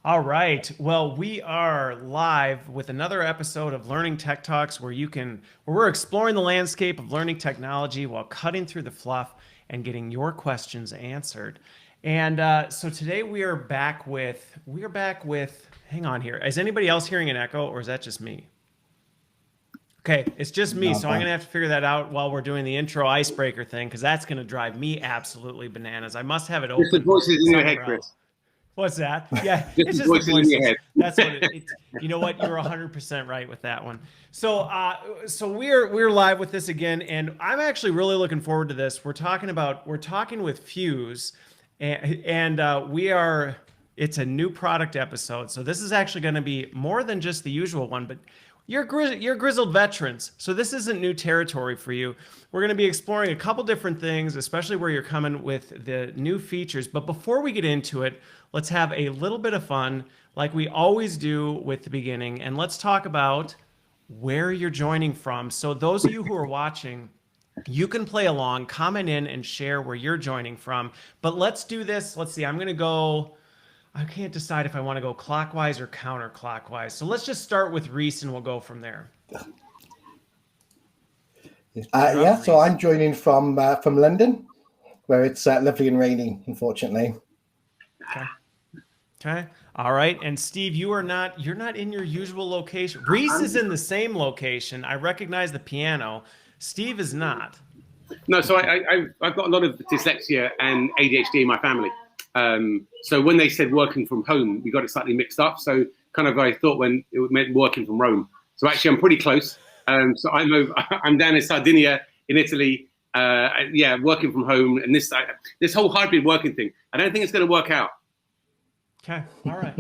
All right. Well, we are live with another episode of Learning Tech Talks where we're exploring the landscape of learning technology while cutting through the fluff and getting your questions answered. And so today hang on here. Is anybody else hearing an echo or is that just me? Okay, it's just me, Not so I'm bad. gonna have to figure that out while we're doing the intro icebreaker thing, because that's gonna drive me absolutely bananas. I must have it Just the open voices in your head, somewhere else. Chris. What's that? Yeah, Just it's the just the voices in your voices. head. That's what it. You know what? You're 100% right with that one. So we're live with this again, and I'm actually really looking forward to this. We're talking with Fuse, and we are. It's a new product episode, so this is actually going to be more than just the usual one, but. You're grizzled veterans, so this isn't new territory for you. We're going to be exploring a couple different things, especially where you're coming with the new features. But before we get into it, let's have a little bit of fun, like we always do with the beginning, and let's talk about where you're joining from. So those of you who are watching, you can play along, comment in, and share where you're joining from. But let's do this. Let's see. I'm going to go. I can't decide if I want to go clockwise or counterclockwise. So let's just start with Reese and we'll go from there. You're up, Yeah, so Reese. I'm joining from London, where it's lovely and rainy, unfortunately. Okay. Okay. All right. And Steve, you're not in your usual location. Reese is in the same location. I recognize the piano. Steve is not. No, so I've got a lot of dyslexia and ADHD in my family. So when they said working from home, we got it slightly mixed up. So kind of I thought when it meant working from Rome. So actually, I'm pretty close. So I'm down in Sardinia in Italy. Yeah, working from home, and this whole hybrid working thing. I don't think it's going to work out. Okay. All right.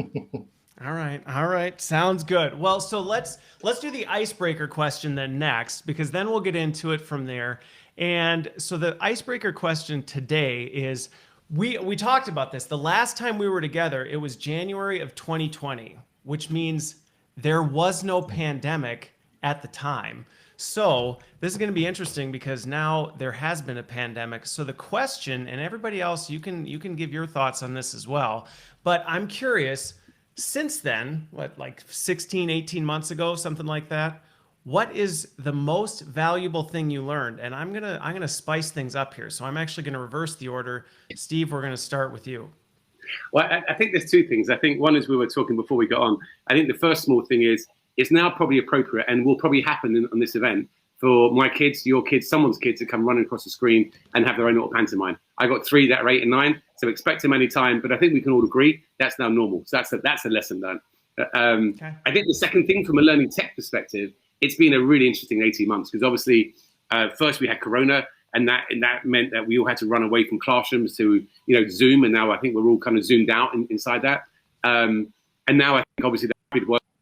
All right. All right. Sounds good. Well, so let's do the icebreaker question then next, because then we'll get into it from there. And so the icebreaker question today is we talked about this. The last time we were together, it was January of 2020, which means there was no pandemic at the time. So this is going to be interesting because now there has been a pandemic. So the question, and everybody else, you can give your thoughts on this as well. But I'm curious, since then, what, like 16, 18 months ago, something like that, what is the most valuable thing you learned? And I'm gonna spice things up here. So I'm actually gonna reverse the order. Steve, we're gonna start with you. Well, I think there's two things. I think one is we were talking before we got on. I think the first small thing is it's now probably appropriate and will probably happen on this event for my kids, your kids, someone's kids to come running across the screen and have their own little pantomime. I got three that are 8 and 9, so expect them anytime. But I think we can all agree that's now normal. So that's a lesson learned. Okay. I think the second thing from a learning tech perspective, it's been a really interesting 18 months because obviously first we had Corona and that meant that we all had to run away from classrooms to Zoom, and now I think we're all kind of zoomed out inside that. And now I think obviously the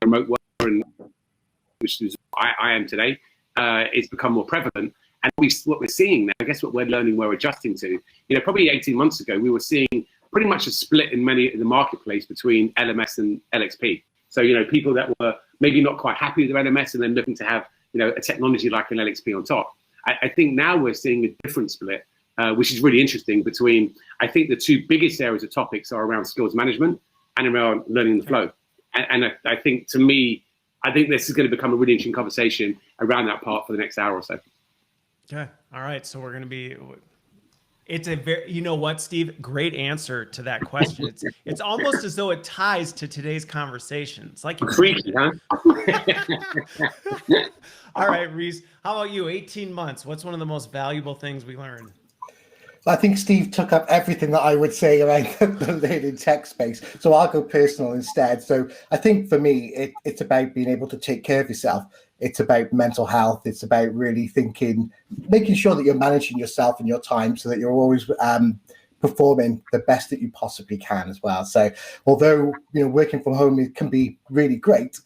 remote work, and which is I am today, it's become more prevalent. And what we're seeing now, I guess what we're learning, we're adjusting to. Probably 18 months ago, we were seeing pretty much a split in the marketplace between LMS and LXP. So people that were maybe not quite happy with their LMS and then looking to have a technology like an LXP on top. I think now we're seeing a different split, which is really interesting between, I think the two biggest areas of topics are around skills management and around learning the flow. And I think, to me, I think this is going to become a really interesting conversation around that part for the next hour or so. Okay. All right. So we're gonna be. It's a very, you know what, Steve? Great answer to that question. It's almost as though it ties to today's conversation. It's like you Freaky, huh? All right, Reese. How about you? 18 months. What's one of the most valuable things we learned? I think Steve took up everything that I would say around the learning tech space. So I'll go personal instead. So I think for me, it's about being able to take care of yourself. It's about mental health. It's about really thinking, making sure that you're managing yourself and your time so that you're always performing the best that you possibly can as well. So although, working from home, it can be really great,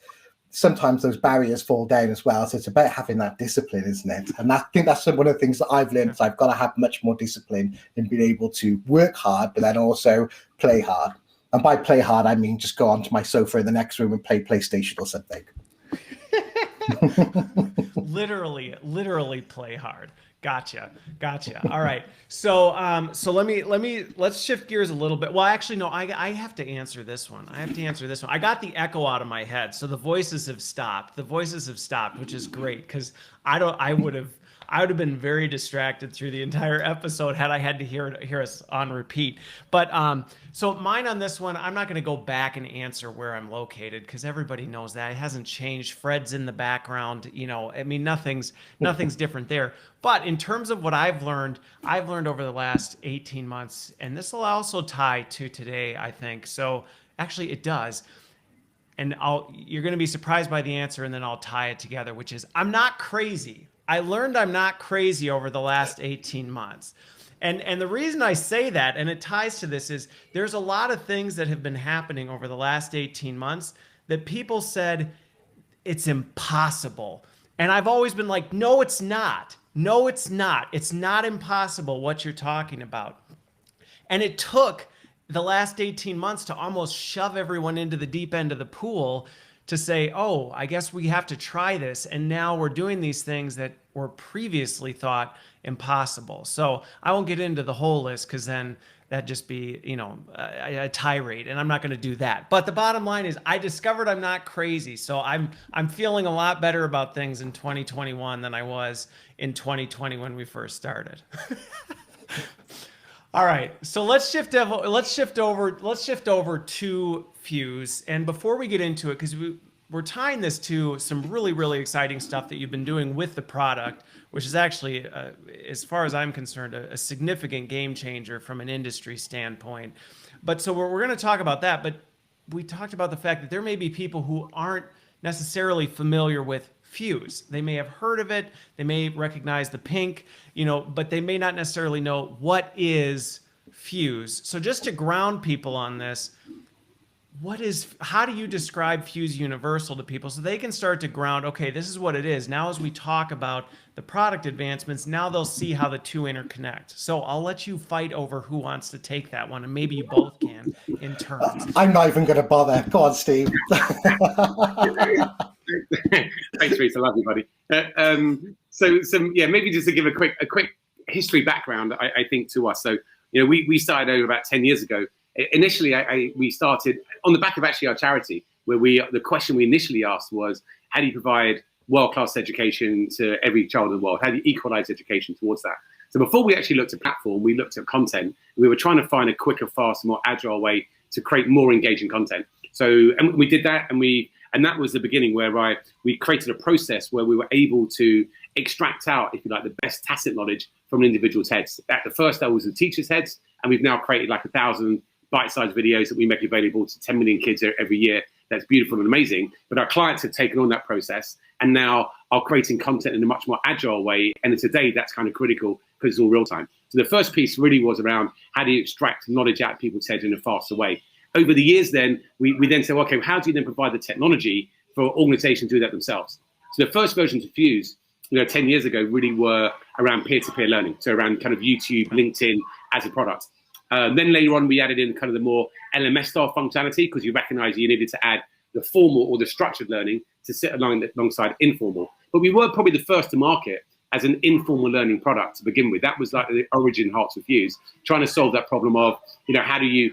sometimes those barriers fall down as well. So it's about having that discipline, isn't it? And I think that's one of the things that I've learned. Is I've got to have much more discipline in being able to work hard, but then also play hard. And by play hard, I mean just go onto my sofa in the next room and play PlayStation or something. Literally play hard. Gotcha. All right. So let's shift gears a little bit. Well, actually, no, I have to answer this one. I got the echo out of my head, so the voices have stopped. Which is great because I would have been very distracted through the entire episode had I had to hear us on repeat. But so mine on this one, I'm not going to go back and answer where I'm located because everybody knows that it hasn't changed. Fred's in the background. I mean, nothing's different there. But in terms of what I've learned over the last 18 months, and this will also tie to today, I think. So actually, it does. And you're going to be surprised by the answer, and then I'll tie it together, which is I'm not crazy. I learned I'm not crazy over the last 18 months. And the reason I say that, and it ties to this, is there's a lot of things that have been happening over the last 18 months that people said it's impossible. And I've always been like, no, it's not. No, it's not. It's not impossible what you're talking about. And it took the last 18 months to almost shove everyone into the deep end of the pool to say, oh, I guess we have to try this. And now we're doing these things that were previously thought impossible. So I won't get into the whole list because then that'd just be, a tirade, and I'm not going to do that. But the bottom line is I discovered I'm not crazy. So I'm feeling a lot better about things in 2021 than I was in 2020 when we first started. All right, so let's shift over to Fuse. And before we get into it, because we're tying this to some really, really exciting stuff that you've been doing with the product, which is actually, as far as I'm concerned, a significant game changer from an industry standpoint. But so we're going to talk about that. But we talked about the fact that there may be people who aren't necessarily familiar with Fuse. They may have heard of it, they may recognize the pink, but they may not necessarily know what is Fuse. So just to ground people on this, how do you describe Fuse Universal to people so they can start to ground, okay, this is what it is. Now as we talk about the product advancements, now they'll see how the two interconnect. So I'll let you fight over who wants to take that one, and maybe you both can in turn. I'm not even going to bother. Go on, Steve. Thanks, Reese. I love you, buddy. So maybe just to give a quick history background, I think, to us. So, we started over about 10 years ago. Initially, we started on the back of actually our charity, where the question we initially asked was, how do you provide world-class education to every child in the world? How do you equalize education towards that? So before we actually looked at platform, we looked at content. We were trying to find a quicker, faster, more agile way to create more engaging content. So, and we did that, and that was the beginning where we created a process where we were able to extract out, if you like, the best tacit knowledge from an individual's heads. At the first, that was the teachers' heads, and we've now created like 1,000 bite-sized videos that we make available to 10 million kids every year. That's beautiful and amazing. But our clients have taken on that process and now are creating content in a much more agile way. And today, that's kind of critical because it's all real time. So the first piece really was around how do you extract knowledge out of people's heads in a faster way. Over the years, then we then said, okay, how do you then provide the technology for organizations to do that themselves? So the first versions of Fuse, 10 years ago, really were around peer-to-peer learning. So around kind of YouTube, LinkedIn as a product. Then later on, we added in kind of the more LMS style functionality because you recognize you needed to add the formal or the structured learning to sit alongside informal. But we were probably the first to market as an informal learning product to begin with. That was like the origin hearts of Fuse, trying to solve that problem of, how do you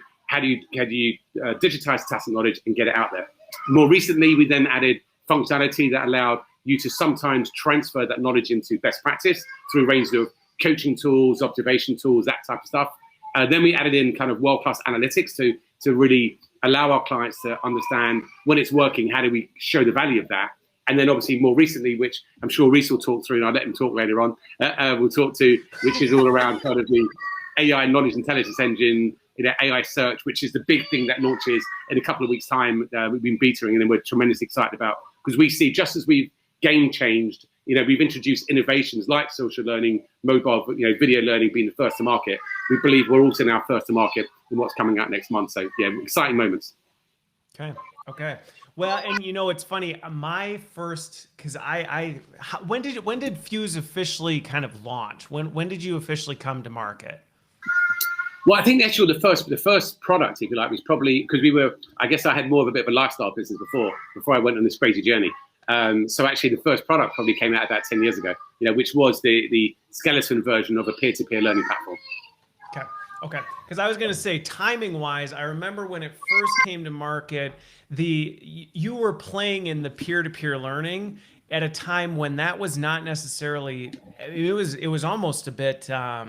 digitize tacit knowledge and get it out there. More recently, we then added functionality that allowed you to sometimes transfer that knowledge into best practice through a range of coaching tools, observation tools, that type of stuff. Then we added in kind of world-class analytics to really allow our clients to understand when it's working, how do we show the value of that? And then obviously more recently, which I'm sure Reese will talk through, and I'll let him talk later on, we'll talk to, which is all around kind of the AI knowledge intelligence engine, AI search, which is the big thing that launches in a couple of weeks' time. We've been betaing, and then we're tremendously excited about, because we see, just as we've game changed, we've introduced innovations like social learning, mobile, video learning being the first to market. We believe we're also now first to market in what's coming out next month. So yeah, exciting moments. Okay. Well, and it's funny. My first, because when did Fuse officially kind of launch? When did you officially come to market? Well, I think actually the first product, if you like, was probably because I guess I had more of a bit of a lifestyle business before I went on this crazy journey. So actually, the first product probably came out about 10 years ago, which was the skeleton version of a peer-to-peer learning platform. Okay. Because I was going to say, timing-wise, I remember when it first came to market, you were playing in the peer-to-peer learning at a time when that was not necessarily. It was almost a bit. I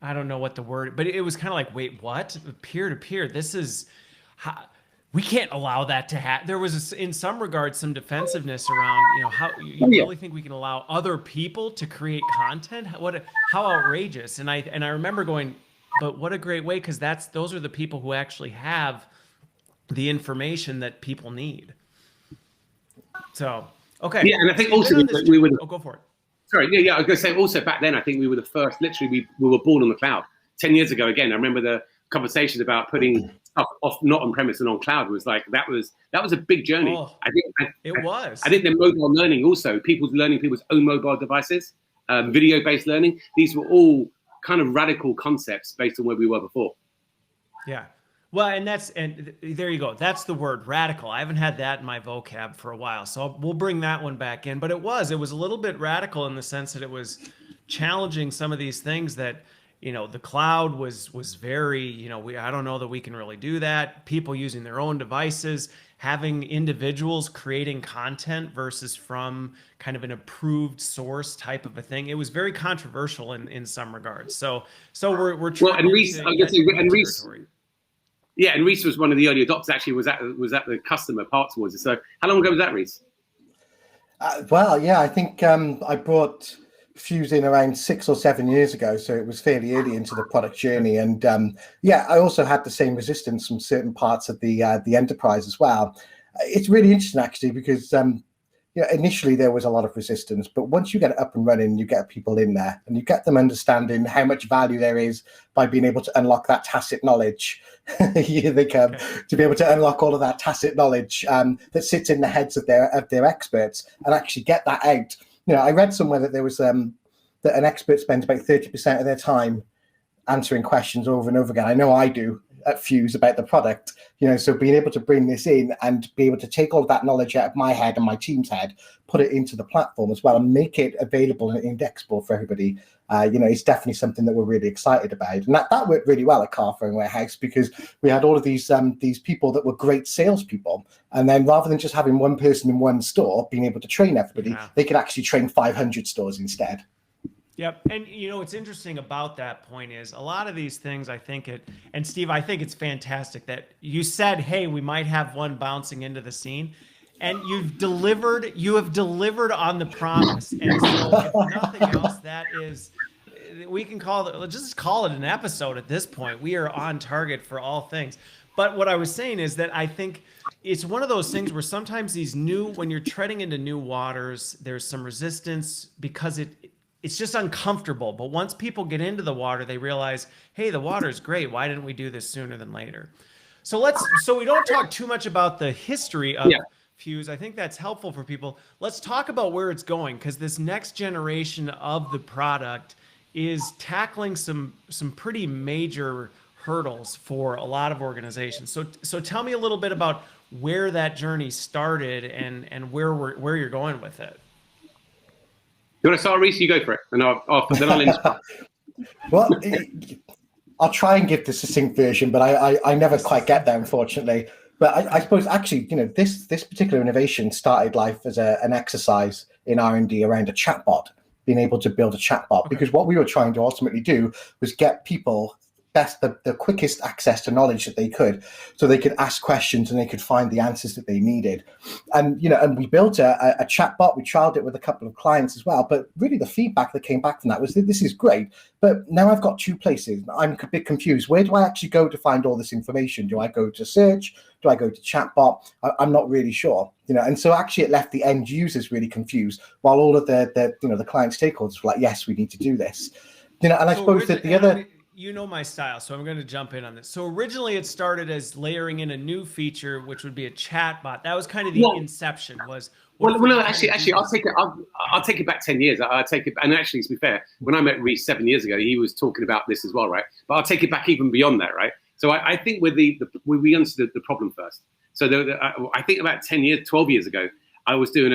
don't know what the word, but it was kind of like, wait, what? Peer-to-peer? This is. We can't allow that to happen. There was, in some regards, some defensiveness around, how you really think we can allow other people to create content? How outrageous! And I remember going, but what a great way, because those are the people who actually have the information that people need. So, okay. Yeah, and I think also we would. Oh, go for it. Sorry, yeah. I was going to say also back then, I think we were the first. Literally, we were born on the cloud 10 years ago. Again, I remember the conversations about putting stuff off, not on premise and on cloud, was like that was a big journey. Oh, I think it was. I think the mobile learning also, people's learning people's own mobile devices, video-based learning. These were all kind of radical concepts based on where we were before. Yeah. Well, and there you go. That's the word, radical. I haven't had that in my vocab for a while, so we'll bring that one back in. But it was a little bit radical in the sense that it was challenging some of these things that, the cloud was very, I don't know that we can really do that. People using their own devices, having individuals creating content versus from kind of an approved source type of a thing. It was very controversial in some regards. So we're trying and Reese, to I guess, and Reese. territory. Yeah, and Reese was one of the early adopters. Actually, was at the customer part towards it. So, how long ago was that, Reese? Well, yeah, I think I brought Fuse in around 6 or 7 years ago, so it was fairly early into the product journey. And I also had the same resistance from certain parts of the enterprise as well. It's really interesting actually because initially there was a lot of resistance, but once you get it up and running, you get people in there and you get them understanding how much value there is by being able to unlock that tacit knowledge. Here they come to be able to unlock all of that tacit knowledge that sits in the heads of their experts and actually get that out. I read somewhere that there was that an expert spends about 30% of their time answering questions over and over again. I know I do at Fuse about the product, so being able to bring this in and be able to take all of that knowledge out of my head and my team's head, put it into the platform as well and make it available and indexable for everybody, it's definitely something that we're really excited about. And that worked really well at Car Phone Warehouse because we had all of these people that were great salespeople. And then rather than just having one person in one store being able to train everybody, they could actually train 500 stores instead. Yep. And what's interesting about that point is a lot of these things, and Steve, I think it's fantastic that you said, hey, we might have one bouncing into the scene, and you have delivered on the promise. And so if nothing else, that is, we can just call it an episode at this point. We are on target for all things. But what I was saying is that I think it's one of those things where sometimes when you're treading into new waters, there's some resistance because it's just uncomfortable. But once people get into the water, they realize, hey, the water is great. Why didn't we do this sooner than later? So we don't talk too much about the history of Fuse. I think that's helpful for people. Let's talk about where it's going, because this next generation of the product is tackling some pretty major hurdles for a lot of organizations. So tell me a little bit about where that journey started and where you're going with it. You want to start, Reese? You go for it, and then I'll inspire. Well, I'll try and give the succinct version, but I never quite get there, unfortunately. But I suppose actually, this particular innovation started life as an exercise in R&D around a chatbot, being able to build a chatbot, because what we were trying to ultimately do was get people the quickest access to knowledge that they could, so they could ask questions and they could find the answers that they needed. And and we built a chatbot. We trialed it with a couple of clients as well, but really the feedback that came back from that was that this is great, but now I've got two places. I'm a bit confused. Where do I actually go to find all this information? Do I go to search? Do I go to chatbot? I'm not really sure. And so actually it left the end users really confused, while all of the client stakeholders were like, yes, we need to do this. And I suppose that the other... my style, so I'm going to jump in on this. So originally it started as layering in a new feature, which would be a chat bot. That was kind of the inception. Actually, I'll take it back 10 years. I'll take it, and actually, to be fair, when I met Reese 7 years ago, he was talking about this as well, right? But I'll take it back even beyond that, right? So I think we understood the problem first. So I think about 12 years ago, I was doing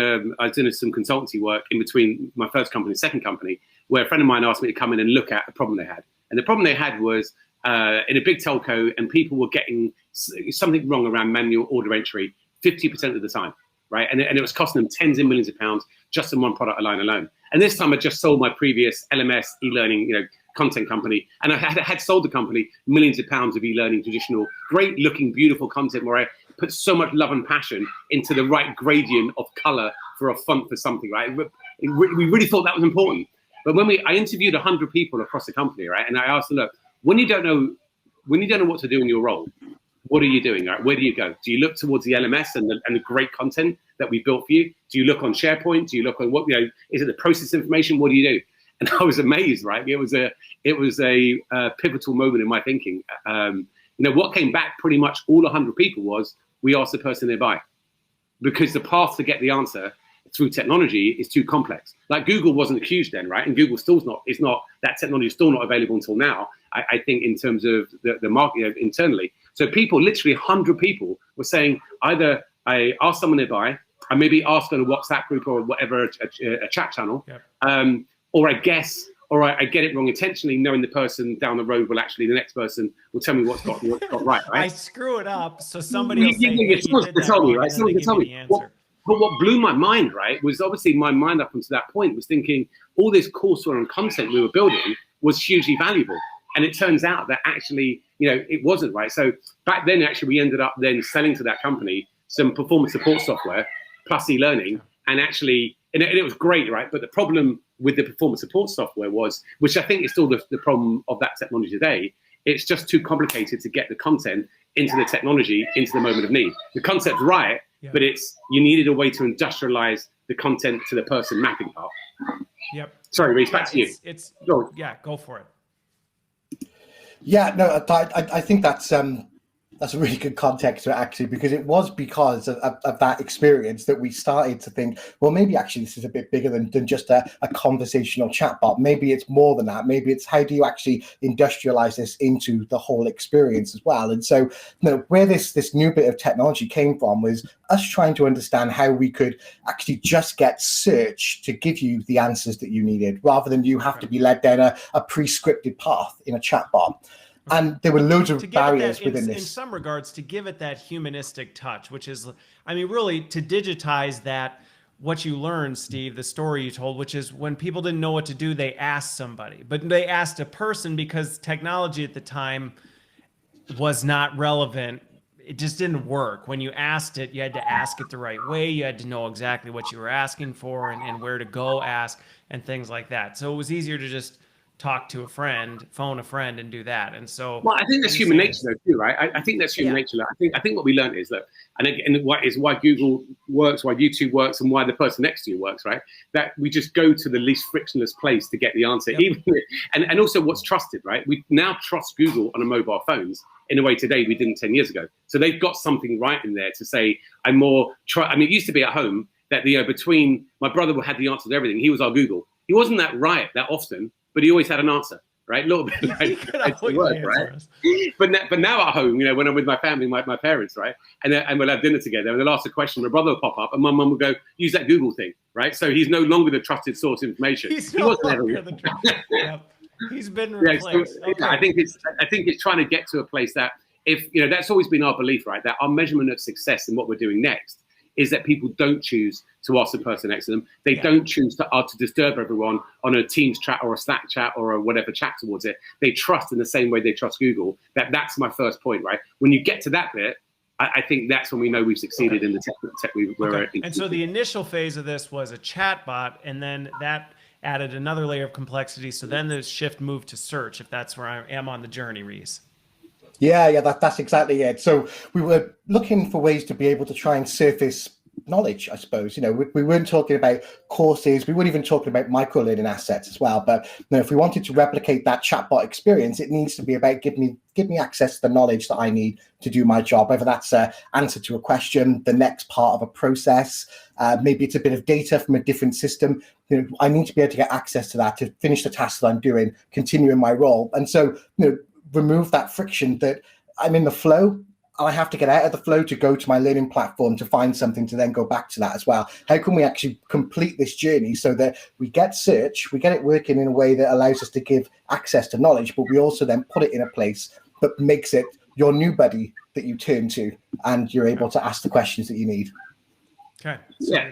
some consultancy work in between my first company and second company, where a friend of mine asked me to come in and look at a problem they had. And the problem they had was in a big telco, and people were getting something wrong around manual order entry 50% of the time, right? And it was costing them tens of millions of pounds just in one product line alone. And this time I just sold my previous LMS e-learning, content company, and I had sold the company millions of pounds of e-learning, traditional, great looking, beautiful content where I put so much love and passion into the right gradient of color for a font for something, right? We really thought that was important. But when I interviewed 100 people across the company, right, and I asked them, look, when you don't know what to do in your role, what are you doing? Right? Where do you go? Do you look towards the LMS and the great content that we built for you? Do you look on SharePoint? Do you look on is it the process information? What do you do? And I was amazed, right? It was a pivotal moment in my thinking. What came back pretty much all 100 people was, we asked the person nearby, because the path to get the answer through technology is too complex. Like Google wasn't huge then, right? And Google is not that technology is still not available until now. I think in terms of the market internally. So people, literally 100 people, were saying either I ask someone nearby, I maybe ask on a WhatsApp group or whatever, a chat channel, or I guess, or I get it wrong intentionally, knowing the person down the road will actually, the next person will tell me what's got right. I screw it up, so somebody will say, hey, someone can tell me, right? Someone can tell me. But what blew my mind, right, was obviously my mind up until that point was thinking all this courseware and content we were building was hugely valuable. And it turns out that actually, it wasn't, right? So back then, actually, we ended up then selling to that company some performance support software plus e-learning. And actually, and it was great, right? But the problem with the performance support software was, which I think is still the problem of that technology today, it's just too complicated to get the content into the technology, into the moment of need. The concept's right, but you needed a way to industrialize the content to the person mapping part. Yep. Sorry, Reece, back to you. Go for it. Yeah, no, I think that's a really good context to it, actually, because it was because of that experience that we started to think, well, maybe actually this is a bit bigger than just a conversational chatbot. Maybe it's more than that. Maybe it's how do you actually industrialize this into the whole experience as well. And so, where this new bit of technology came from was us trying to understand how we could actually just get search to give you the answers that you needed, rather than you have to be led down a pre-scripted path in a chatbot. And there were loads of barriers within this. In some regards, to give it that humanistic touch, which is, really to digitize that, what you learned, Steve, the story you told, which is when people didn't know what to do, they asked somebody. But they asked a person because technology at the time was not relevant. It just didn't work. When you asked it, you had to ask it the right way. You had to know exactly what you were asking for and where to go ask and things like that. So it was easier to just talk to a friend, phone a friend, and do that. And so, well, I think that's human nature, though, too, right? I think that's human nature. I think what we learned is that, and why Google works, why YouTube works, and why the person next to you works, right? That we just go to the least frictionless place to get the answer. And also what's trusted, right? We now trust Google on our mobile phones in a way today we didn't 10 years ago. So they've got something right in there to say, it used to be at home that between my brother had the answer to everything. He was our Google. He wasn't that often, but he always had an answer, right? A little bit like word, right? But now at home, when I'm with my family, my parents, right? And we'll have dinner together, and they'll ask a question, my brother will pop up, and my mum will go, use that Google thing, right? So he's no longer the trusted source of information. He's been replaced. I think it's trying to get to a place that, if that's always been our belief, right? That our measurement of success and what we're doing next is that people don't choose to ask the person next to them. They don't choose to disturb everyone on a Teams chat or a Slack chat or a whatever chat towards it. They trust in the same way they trust Google. That's my first point, right? When you get to that bit, I think that's when we know we've succeeded in the tech we're in. And so the initial phase of this was a chat bot, and then that added another layer of complexity. So then the shift moved to search, if that's where I am on the journey, Reece. Yeah, that's exactly it. So we were looking for ways to be able to try and surface knowledge, I suppose. We weren't talking about courses. We weren't even talking about micro-learning assets as well. But if we wanted to replicate that chatbot experience, it needs to be about give me access to the knowledge that I need to do my job, whether that's an answer to a question, the next part of a process, maybe it's a bit of data from a different system. I need to be able to get access to that to finish the task that I'm doing, continue in my role. And so, remove that friction that I'm in the flow. I have to get out of the flow to go to my learning platform to find something to then go back to that as well. How can we actually complete this journey so that we get search, we get it working in a way that allows us to give access to knowledge, but we also then put it in a place that makes it your new buddy that you turn to, and you're able to ask the questions that you need. Okay. So yeah.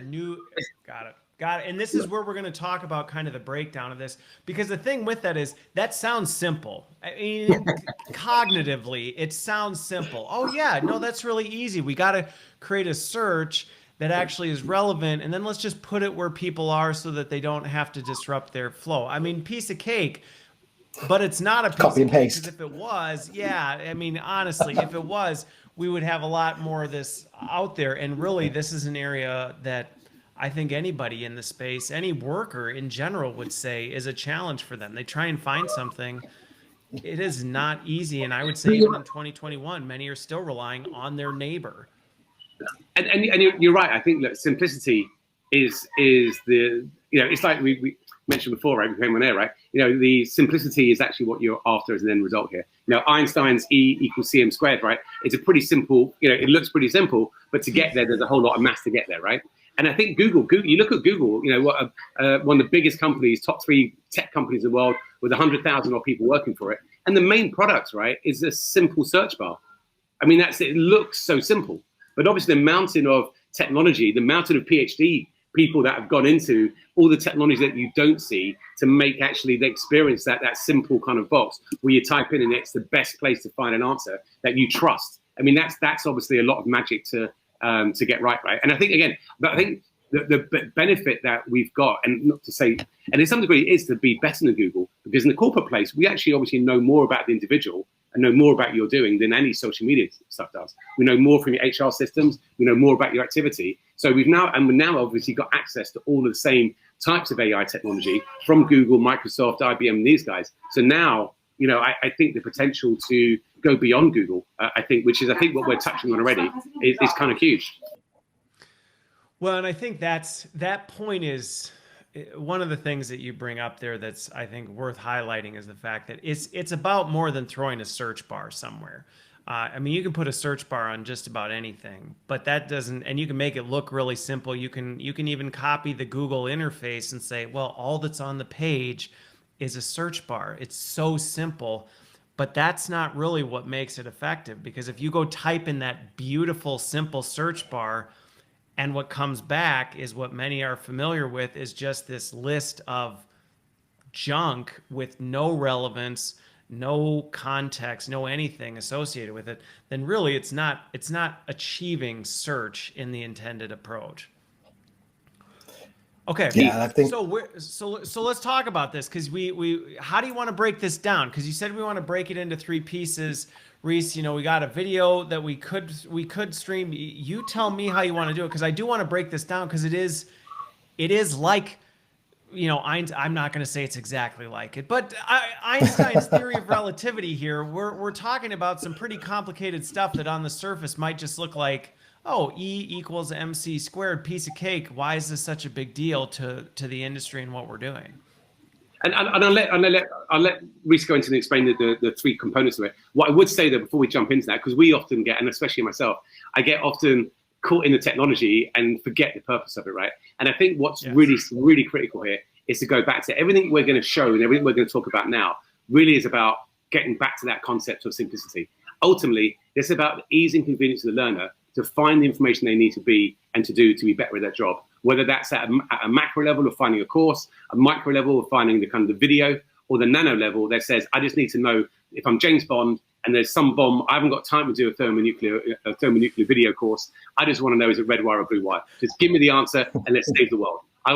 Got it. And this is where we're going to talk about kind of the breakdown of this, because the thing with that is that sounds simple. I mean, cognitively, it sounds simple. Oh yeah, no, that's really easy. We got to create a search that actually is relevant, and then let's just put it where people are so that they don't have to disrupt their flow. I mean, piece of cake, but it's not a piece copy and of cake, paste. because if it was, yeah, I mean, honestly, if it was, we would have a lot more of this out there. And really, this is an area that I think anybody in the space, any worker in general, would say is a challenge for them. They try and find something. It is not easy. And I would say even in 2021, many are still relying on their neighbor. And you're right. I think that simplicity is the, it's like we mentioned before, right? We came on air, right? The simplicity is actually what you're after as an end result here. Einstein's E equals cm squared, right? It's a pretty simple, it looks pretty simple, but to get there, there's a whole lot of math to get there, right? And I think Google, you look at Google, one of the biggest companies, top 3 tech companies in the world, with 100,000 odd people working for it. And the main product, right, is a simple search bar. I mean, it looks so simple. But obviously the mountain of technology, the mountain of PhD people that have gone into all the technology that you don't see to make actually the experience that simple kind of box where you type in and it's the best place to find an answer that you trust. I mean, that's obviously a lot of magic to get right. And I think, again, the benefit that we've got, and not to say, and in some degree is to be better than Google, because in the corporate place, we actually obviously know more about the individual and know more about your doing than any social media stuff does. We know more from your HR systems. We know more about your activity. So we've now obviously got access to all of the same types of AI technology from Google, Microsoft, IBM, these guys. So now, I think the potential to go beyond Google, which is what we're touching on already, is kind of huge. Well, and I think that point is one of the things that you bring up there that's, I think, worth highlighting, is the fact that it's about more than throwing a search bar somewhere. I mean, you can put a search bar on just about anything, but that doesn't, and you can make it look really simple. You can even copy the Google interface and say, well, all that's on the page is a search bar. It's so simple, but that's not really what makes it effective, because if you go type in that beautiful, simple search bar, and what comes back is what many are familiar with, is just this list of junk with no relevance, no context, no anything associated with it, then really it's not achieving search in the intended approach. Okay. Yeah, I think so let's talk about this, because we how do you want to break this down? Because you said we want to break it into 3 pieces. Reese, we got a video that we could stream. You tell me how you want to do it, because I do want to break this down, because it is like, I'm not going to say it's exactly like it, but Einstein's theory of relativity here, we're talking about some pretty complicated stuff that on the surface might just look like, oh, E equals MC squared, piece of cake. Why is this such a big deal to the industry and what we're doing? And I'll let Reese go into and explain the 3 components of it. What I would say though, before we jump into that, because we often get, and especially myself, I get often caught in the technology and forget the purpose of it, right? And I think what's really critical here is to go back to everything we're going to show and everything we're going to talk about now really is about getting back to that concept of simplicity. Ultimately, it's about the ease and convenience of the learner to find the information they need to be and to be better at their job. Whether that's at a macro level of finding a course, a micro level of finding the kind of the video, or the nano level that says, I just need to know if I'm James Bond and there's some bomb, I haven't got time to do a thermonuclear video course. I just want to know, is it red wire or blue wire? Just give me the answer and let's save the world. At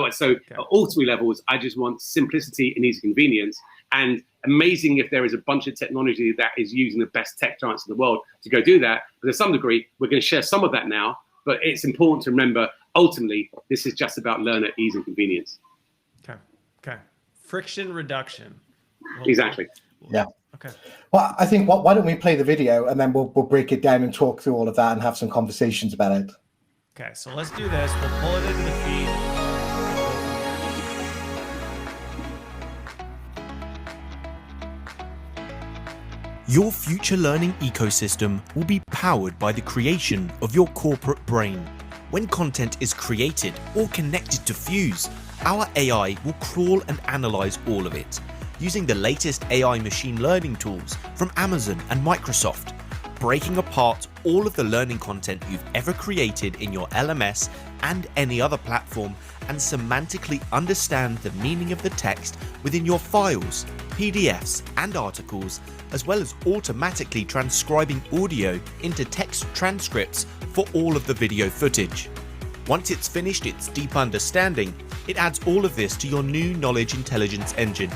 all 3 levels, I just want simplicity and easy convenience. And amazing if there is a bunch of technology that is using the best tech giants in the world to go do that. But to some degree, we're going to share some of that now. But it's important to remember, ultimately, this is just about learner ease and convenience. Okay. Friction reduction. Exactly. Yeah. Okay. Well, I think why don't we play the video and then we'll break it down and talk through all of that and have some conversations about it. Okay, so let's do this. We'll pull it into the feed. Your future learning ecosystem will be powered by the creation of your corporate brain. When content is created or connected to Fuse, our AI will crawl and analyze all of it, using the latest AI machine learning tools from Amazon and Microsoft, breaking apart all of the learning content you've ever created in your LMS and any other platform, and semantically understand the meaning of the text within your files, PDFs and articles, as well as automatically transcribing audio into text transcripts for all of the video footage. Once it's finished its deep understanding, it adds all of this to your new knowledge intelligence engine,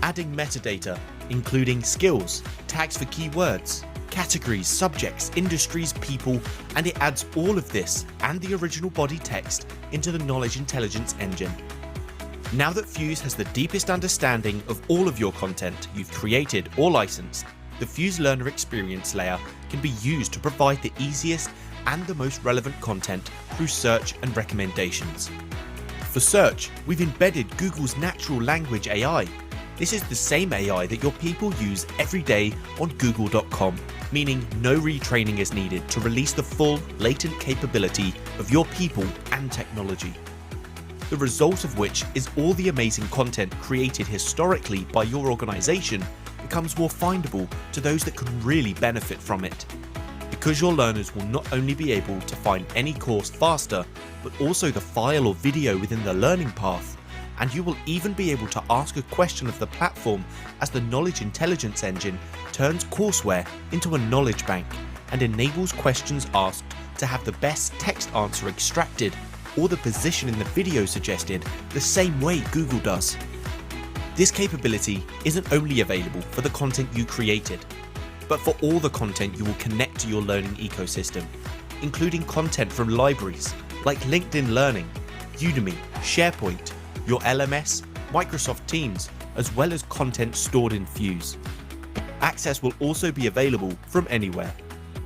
adding metadata, including skills, tags for keywords, categories, subjects, industries, people, and it adds all of this and the original body text into the knowledge intelligence engine. Now that Fuse has the deepest understanding of all of your content you've created or licensed, the Fuse Learner Experience layer can be used to provide the easiest and the most relevant content through search and recommendations. For search, we've embedded Google's natural language AI. This is the same AI that your people use every day on google.com, meaning no retraining is needed to release the full latent capability of your people and technology. The result of which is all the amazing content created historically by your organization becomes more findable to those that can really benefit from it. Because your learners will not only be able to find any course faster, but also the file or video within the learning path, and you will even be able to ask a question of the platform as the knowledge intelligence engine turns courseware into a knowledge bank and enables questions asked to have the best text answer extracted or the position in the video suggested the same way Google does. This capability isn't only available for the content you created, but for all the content you will connect to your learning ecosystem, including content from libraries like LinkedIn Learning, Udemy, SharePoint, your LMS, Microsoft Teams, as well as content stored in Fuse. Access will also be available from anywhere,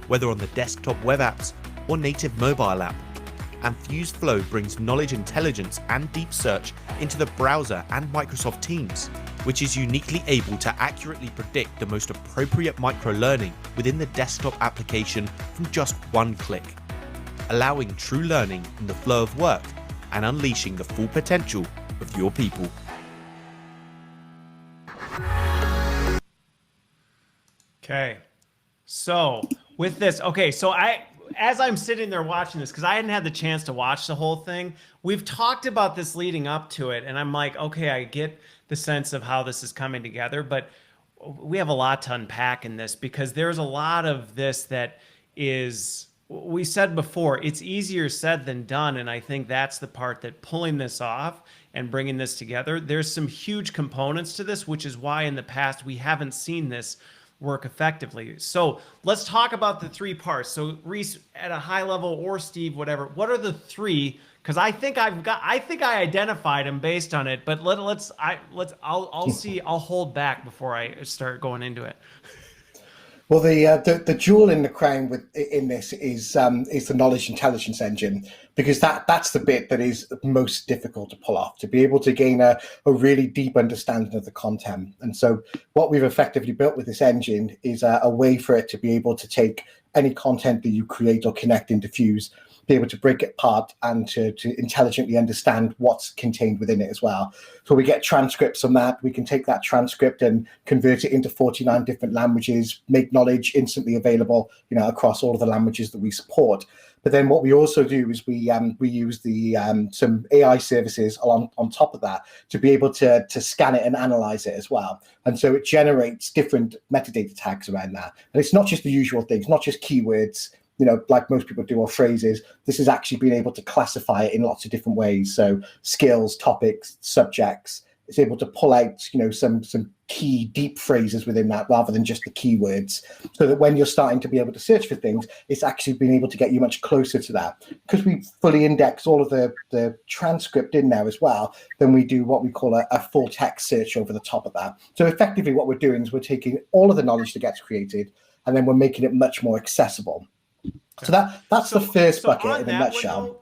whether on the desktop web apps or native mobile app. And Fuse Flow brings knowledge intelligence and deep search into the browser and Microsoft Teams, which is uniquely able to accurately predict the most appropriate micro-learning within the desktop application from just one click, allowing true learning in the flow of work and unleashing the full potential of your people. Okay, so with this, as I'm sitting there watching this, because I hadn't had the chance to watch the whole thing, we've talked about this leading up to it, and I'm like, okay, I get the sense of how this is coming together, but we have a lot to unpack in this, because there's a lot of this that is, we said before, it's easier said than done, and I think that's the part that pulling this off and bringing this together, there's some huge components to this, which is why in the past we haven't seen this work effectively. So let's talk about the three parts. So Reese, at a high level, or Steve, whatever, what are the three? Because I think I identified them based on it, but I'll hold back before I start going into it. Well, the jewel in the crown in this is the knowledge intelligence engine, because that's the bit that is most difficult to pull off, to be able to gain a really deep understanding of the content. And so what we've effectively built with this engine is a way for it to be able to take any content that you create or connect into Fuse, be able to break it apart and to intelligently understand what's contained within it as well. So we get transcripts from that. We can take that transcript and convert it into 49 different languages, make knowledge instantly available, across all of the languages that we support. But then what we also do is we use some AI services on top of that to be able to scan it and analyze it as well. And so it generates different metadata tags around that. And it's not just the usual things, not just keywords, like most people do, or phrases. This is actually being able to classify it in lots of different ways. So skills, topics, subjects. It's able to pull out, some key deep phrases within that rather than just the keywords, so that when you're starting to be able to search for things, it's actually been able to get you much closer to that. Because we fully index all of the transcript in there as well, then we do what we call a full text search over the top of that. So effectively what we're doing is we're taking all of the knowledge that gets created, and then we're making it much more accessible. So that's the first bucket in a nutshell.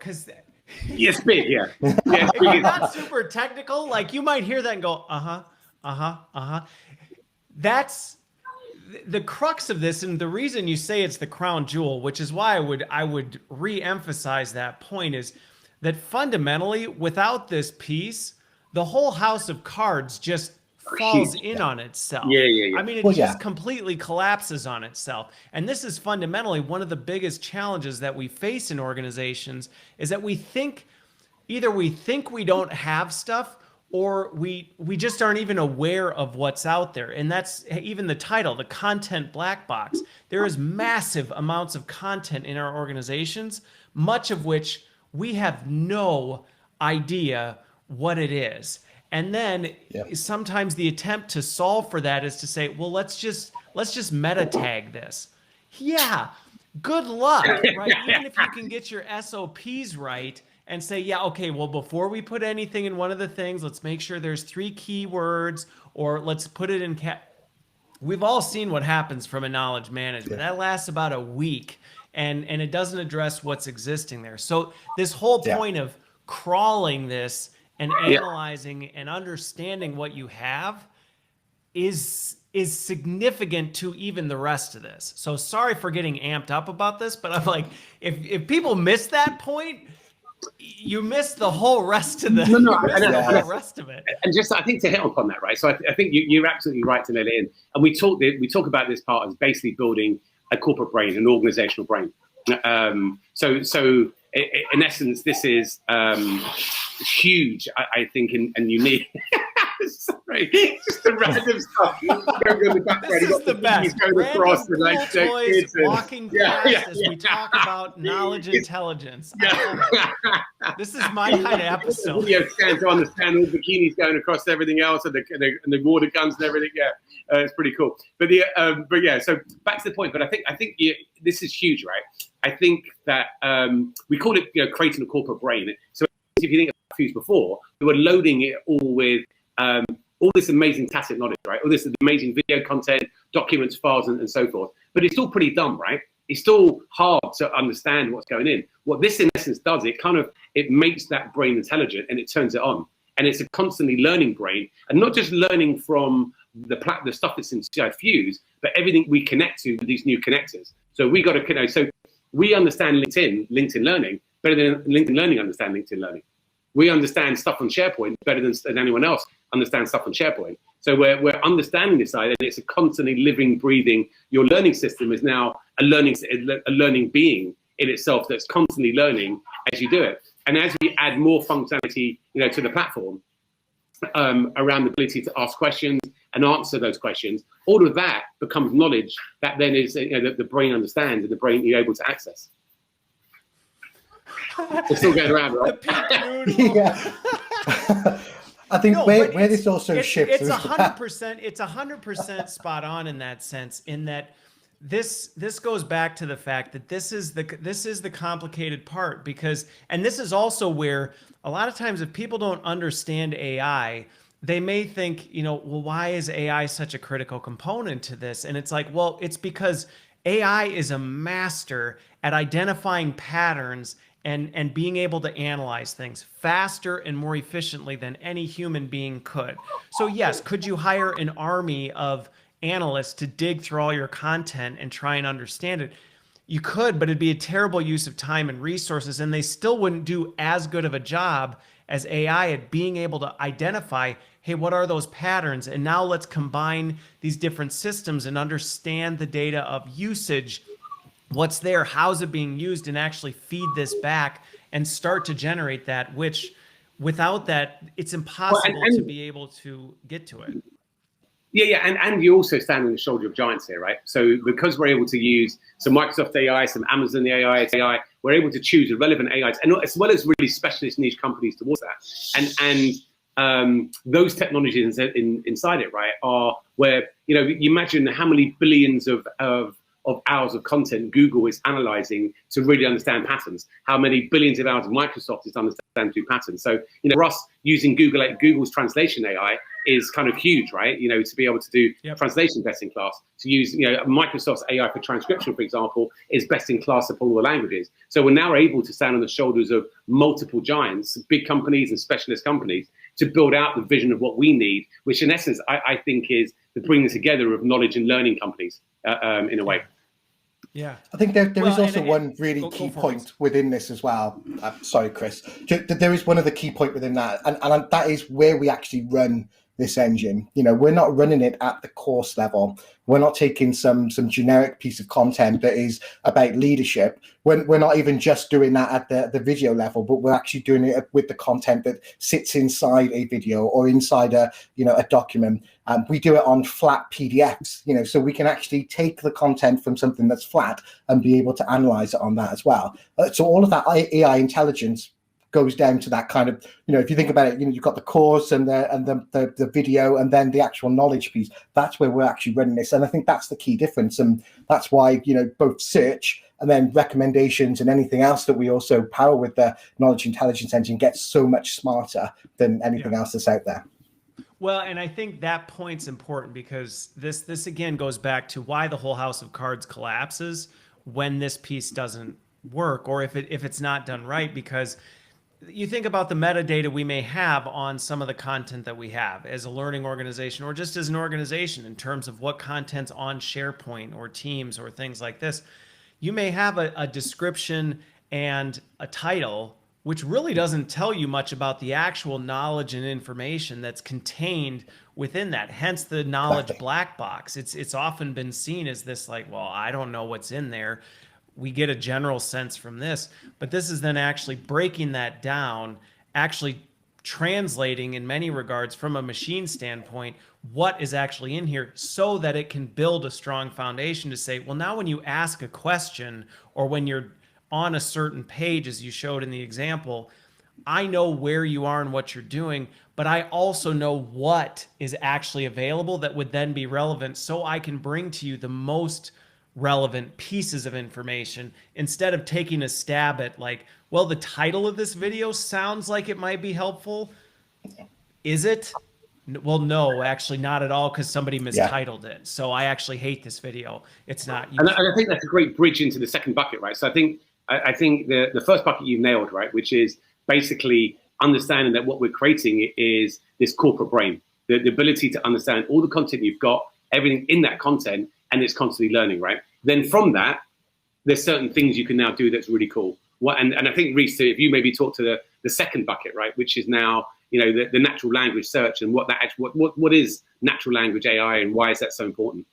Yes, big, yeah. If you're not super technical, like you might hear that and go, that's the crux of this, and the reason you say it's the crown jewel, which is why I would re-emphasize that point, is that fundamentally, without this piece, the whole house of cards just falls in on itself. Yeah. I mean, it just completely collapses on itself. And this is fundamentally one of the biggest challenges that we face in organizations, is that either we think we don't have stuff, or we just aren't even aware of what's out there. And that's even the title, the content black box. There is massive amounts of content in our organizations, much of which we have no idea what it is. And then sometimes the attempt to solve for that is to say, well, let's just meta tag this. Yeah, good luck, right? Even if you can get your SOPs right and say, yeah, okay, well, before we put anything in one of the things, let's make sure there's 3 keywords, or let's put it in We've all seen what happens from a knowledge management. That lasts about a week, and it doesn't address what's existing there. So this whole point of crawling this and analyzing and understanding what you have is significant to even the rest of this. So sorry for getting amped up about this, but I'm like, if people miss that point, you miss the whole rest of the, whole rest of it. And just, I think, to hit upon that, right? So I think you're absolutely right to nail it in. And we talk about this part as basically building a corporate brain, an organizational brain. So in essence, this is huge, I think, and unique. Sorry, just the random stuff. This is the best. Random cool toys walking past as we talk about knowledge intelligence. This is my kind of episode. Video scans on the stand, all bikinis going across everything else, and the water guns and everything. It's pretty cool. But yeah. So back to the point. But I think this is huge, right? I think that we call it creating a corporate brain. So if you think about Fuse before, we were loading it all with all this amazing tacit knowledge, right? All this amazing video content, documents, files, and so forth. But it's still pretty dumb, right? It's still hard to understand what's going in. What this, in essence, does, it makes that brain intelligent, and it turns it on. And it's a constantly learning brain, and not just learning from the stuff that's inside Fuse, but everything we connect to with these new connectors. So we got to connect. So we understand LinkedIn Learning better than LinkedIn Learning understand LinkedIn Learning. We understand stuff on SharePoint better than anyone else understands stuff on SharePoint. So we're understanding this side, and it's a constantly living, breathing. Your learning system is now a learning being in itself that's constantly learning as you do it. And as we add more functionality, to the platform, around the ability to ask questions and answer those questions, all of that becomes knowledge that then is the brain understands and the brain you're able to access. We're still going around, right? I think where this also shifts. It's 100%. It's 100% spot on in that sense. In that, this goes back to the fact that this is the complicated part, because, and this is also where a lot of times if people don't understand AI, they may think, well, why is AI such a critical component to this? And it's like, well, it's because AI is a master at identifying patterns and being able to analyze things faster and more efficiently than any human being could. So yes, could you hire an army of analysts to dig through all your content and try and understand it? You could, but it'd be a terrible use of time and resources, and they still wouldn't do as good of a job as AI at being able to identify, hey, what are those patterns? And now let's combine these different systems and understand the data of usage. What's there? How's it being used? And actually feed this back and start to generate that, which without that, it's impossible to be able to get to it. Yeah, and you also stand on the shoulder of giants here, right? So because we're able to use some Microsoft AI, some Amazon AI, we're able to choose the relevant AIs, and as well as really specialist niche companies towards that. And those technologies inside it, right, are where, you imagine how many billions of of hours of content Google is analyzing to really understand patterns, how many billions of hours of Microsoft is to understand through patterns. So, for us, using Google's translation AI is kind of huge, right? To be able to do translation best in class, to use, Microsoft's AI for transcription, for example, is best in class upon all the languages. So we're now able to stand on the shoulders of multiple giants, big companies and specialist companies, to build out the vision of what we need, which in essence, I think is the bringing together of knowledge and learning companies in a way. Yeah, I think there is also one really key point within this as well. Sorry, Chris. There is one other key point within that, and that is where we actually run this engine. We're not running it at the course level. We're not taking some generic piece of content that is about leadership. We're not even just doing that at the video level, but we're actually doing it with the content that sits inside a video or inside a document. We do it on flat PDFs, so we can actually take the content from something that's flat and be able to analyze it on that as well. So all of that AI intelligence goes down to that kind of, if you think about it, you've got the course and the video and then the actual knowledge piece. That's where we're actually running this. And I think that's the key difference. And that's why, both search and then recommendations and anything else that we also power with the knowledge intelligence engine gets so much smarter than anything else that's out there. Well, and I think that point's important because this again goes back to why the whole house of cards collapses when this piece doesn't work, or if it's not done right, because you think about the metadata we may have on some of the content that we have as a learning organization or just as an organization in terms of what content's on SharePoint or Teams or things like this. You may have a description and a title, which really doesn't tell you much about the actual knowledge and information that's contained within that. Hence the knowledge black box. It's often been seen as this like, well, I don't know what's in there. We get a general sense from this, but this is then actually breaking that down, actually translating in many regards from a machine standpoint, what is actually in here so that it can build a strong foundation to say, well, now when you ask a question or when you're on a certain page, as you showed in the example, I know where you are and what you're doing, but I also know what is actually available that would then be relevant so I can bring to you the most relevant pieces of information instead of taking a stab at like, well, the title of this video sounds like it might be helpful. Is it? Well, no, actually not at all, because somebody mistitled it. So I actually hate this video. It's not. And I think that's a great bridge into the second bucket, right? So I think the first bucket you've nailed, right, which is basically understanding that what we're creating is this corporate brain, the ability to understand all the content you've got, everything in that content, and it's constantly learning, right? Then from that, there's certain things you can now do that's really cool. And I think, Reese, if you maybe talk to the second bucket, right, which is now, the natural language search and what what is natural language AI and why is that so important?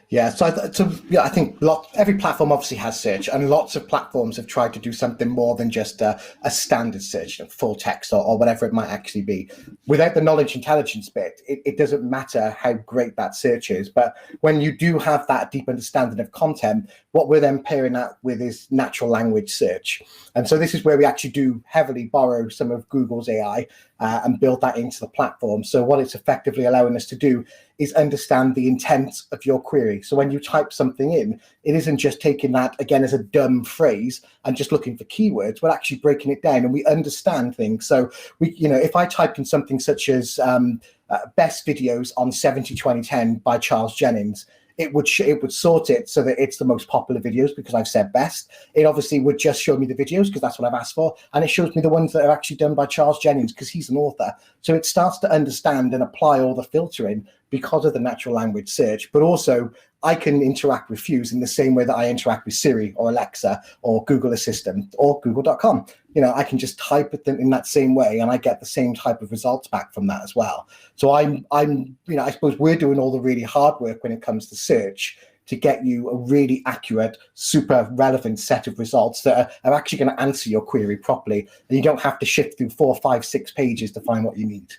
Yeah, so I think every platform obviously has search, and lots of platforms have tried to do something more than just a standard search, full text or whatever it might actually be. Without the knowledge intelligence bit, it doesn't matter how great that search is. But when you do have that deep understanding of content, what we're then pairing that with is natural language search. And so this is where we actually do heavily borrow some of Google's AI and build that into the platform. So what it's effectively allowing us to do is understand the intent of your query. So when you type something in, it isn't just taking that again as a dumb phrase and just looking for keywords. We're actually breaking it down and we understand things. So if I type in something such as best videos on 70-20-10 by Charles Jennings, it would sort it so that it's the most popular videos because I've said best. It obviously would just show me the videos because that's what I've asked for. And it shows me the ones that are actually done by Charles Jennings because he's an author. So it starts to understand and apply all the filtering because of the natural language search. But also I can interact with Fuse in the same way that I interact with Siri or Alexa or Google Assistant or Google.com. I can just type it in that same way and I get the same type of results back from that as well. So I suppose we're doing all the really hard work when it comes to search to get you a really accurate, super relevant set of results that are actually going to answer your query properly. And you don't have to shift through 4, 5, 6 pages to find what you need.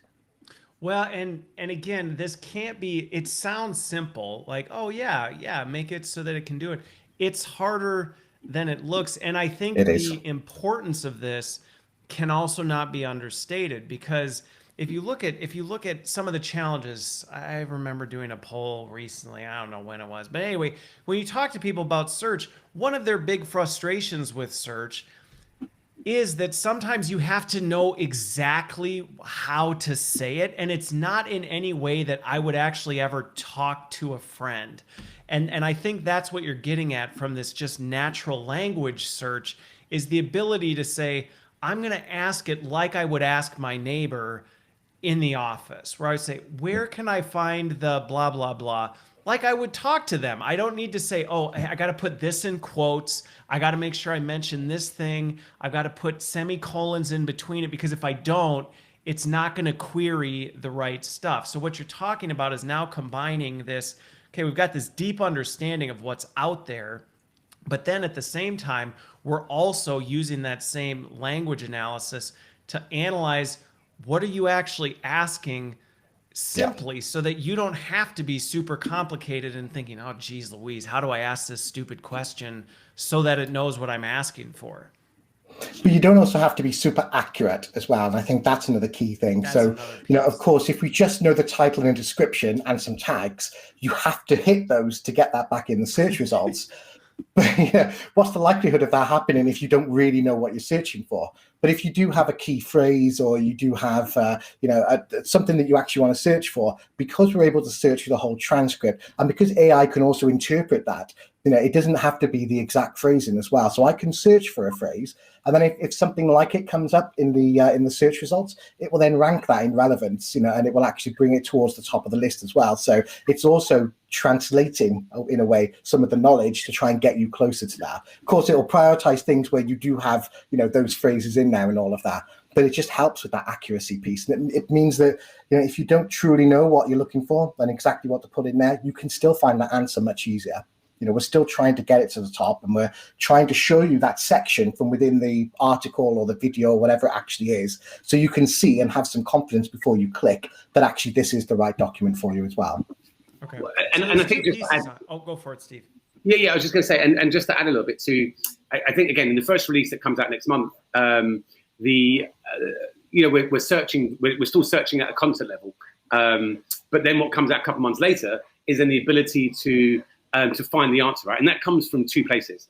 Well, and again, this can't be, it sounds simple, like, oh yeah, make it so that it can do it. It's harder than it looks. And I think the importance of this can also not be understated because if you look at some of the challenges, I remember doing a poll recently. I don't know when it was, but anyway, when you talk to people about search, one of their big frustrations with search is that sometimes you have to know exactly how to say it, and it's not in any way that I would actually ever talk to a friend. And I think that's what you're getting at from this just natural language search, is the ability to say, I'm going to ask it like I would ask my neighbor in the office, where I would say, where can I find the blah, blah, blah? Like I would talk to them. I don't need to say, oh, I got to put this in quotes. I got to make sure I mention this thing. I've got to put semicolons in between it, because if I don't, it's not going to query the right stuff. So what you're talking about is now combining this. Okay, we've got this deep understanding of what's out there, but then at the same time, we're also using that same language analysis to analyze what are you actually asking simply, so that you don't have to be super complicated and thinking, oh, geez Louise, how do I ask this stupid question so that it knows what I'm asking for? But you don't also have to be super accurate as well. And I think that's another key thing. That's so, another you know, piece. of course, if we just know the title and description and some tags, you have to hit those to get that back in the search results. But yeah, what's the likelihood of that happening if you don't really know what you're searching for? But if you do have a key phrase, or you do have, something that you actually want to search for, because we're able to search for the whole transcript, and because AI can also interpret that, it doesn't have to be the exact phrasing as well. So I can search for a phrase, and then if something like it comes up in the search results, it will then rank that in relevance, and it will actually bring it towards the top of the list as well. So it's also translating, in a way, some of the knowledge to try and get you closer to that. Of course, it will prioritize things where you do have, those phrases in there and all of that. But it just helps with that accuracy piece. And it means that, if you don't truly know what you're looking for and exactly what to put in there, you can still find that answer much easier. We're still trying to get it to the top, and we're trying to show you that section from within the article or the video or whatever it actually is, so you can see and have some confidence before you click that actually this is the right document for you as well. Okay. And I think just go for it, Steve. Yeah, I was just going to say, and just to add a little bit to, I think again in the first release that comes out next month, we're searching, we're still searching at a content level, but then what comes out a couple of months later is then the ability to find the answer, right? And that comes from two places.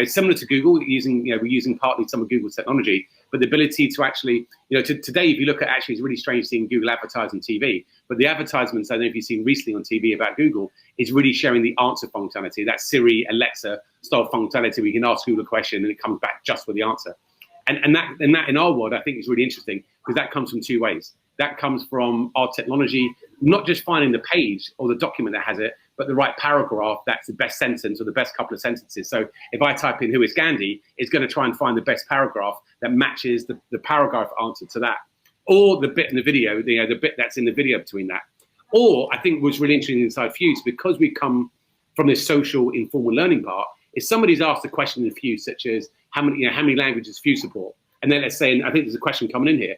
Similar to Google, we're using partly some of Google's technology, but the ability to actually, today, if you look at, actually, it's really strange seeing Google advertise on TV, but the advertisements, I don't know if you've seen recently on TV about Google, is really showing the answer functionality, that Siri, Alexa style functionality where you can ask Google a question and it comes back just with the answer. And that in our world, I think is really interesting, because that comes from two ways. That comes from our technology, not just finding the page or the document that has it, but the right paragraph that's the best sentence or the best couple of sentences. So if I type in who is Gandhi, it's going to try and find the best paragraph that matches the paragraph answer to that, or the bit in the video, the bit that's in the video between that. Or I think what's really interesting inside Fuse, because we come from this social informal learning part, is somebody's asked a question in Fuse, such as how many languages Fuse support, and then let's say, and I think there's a question coming in here.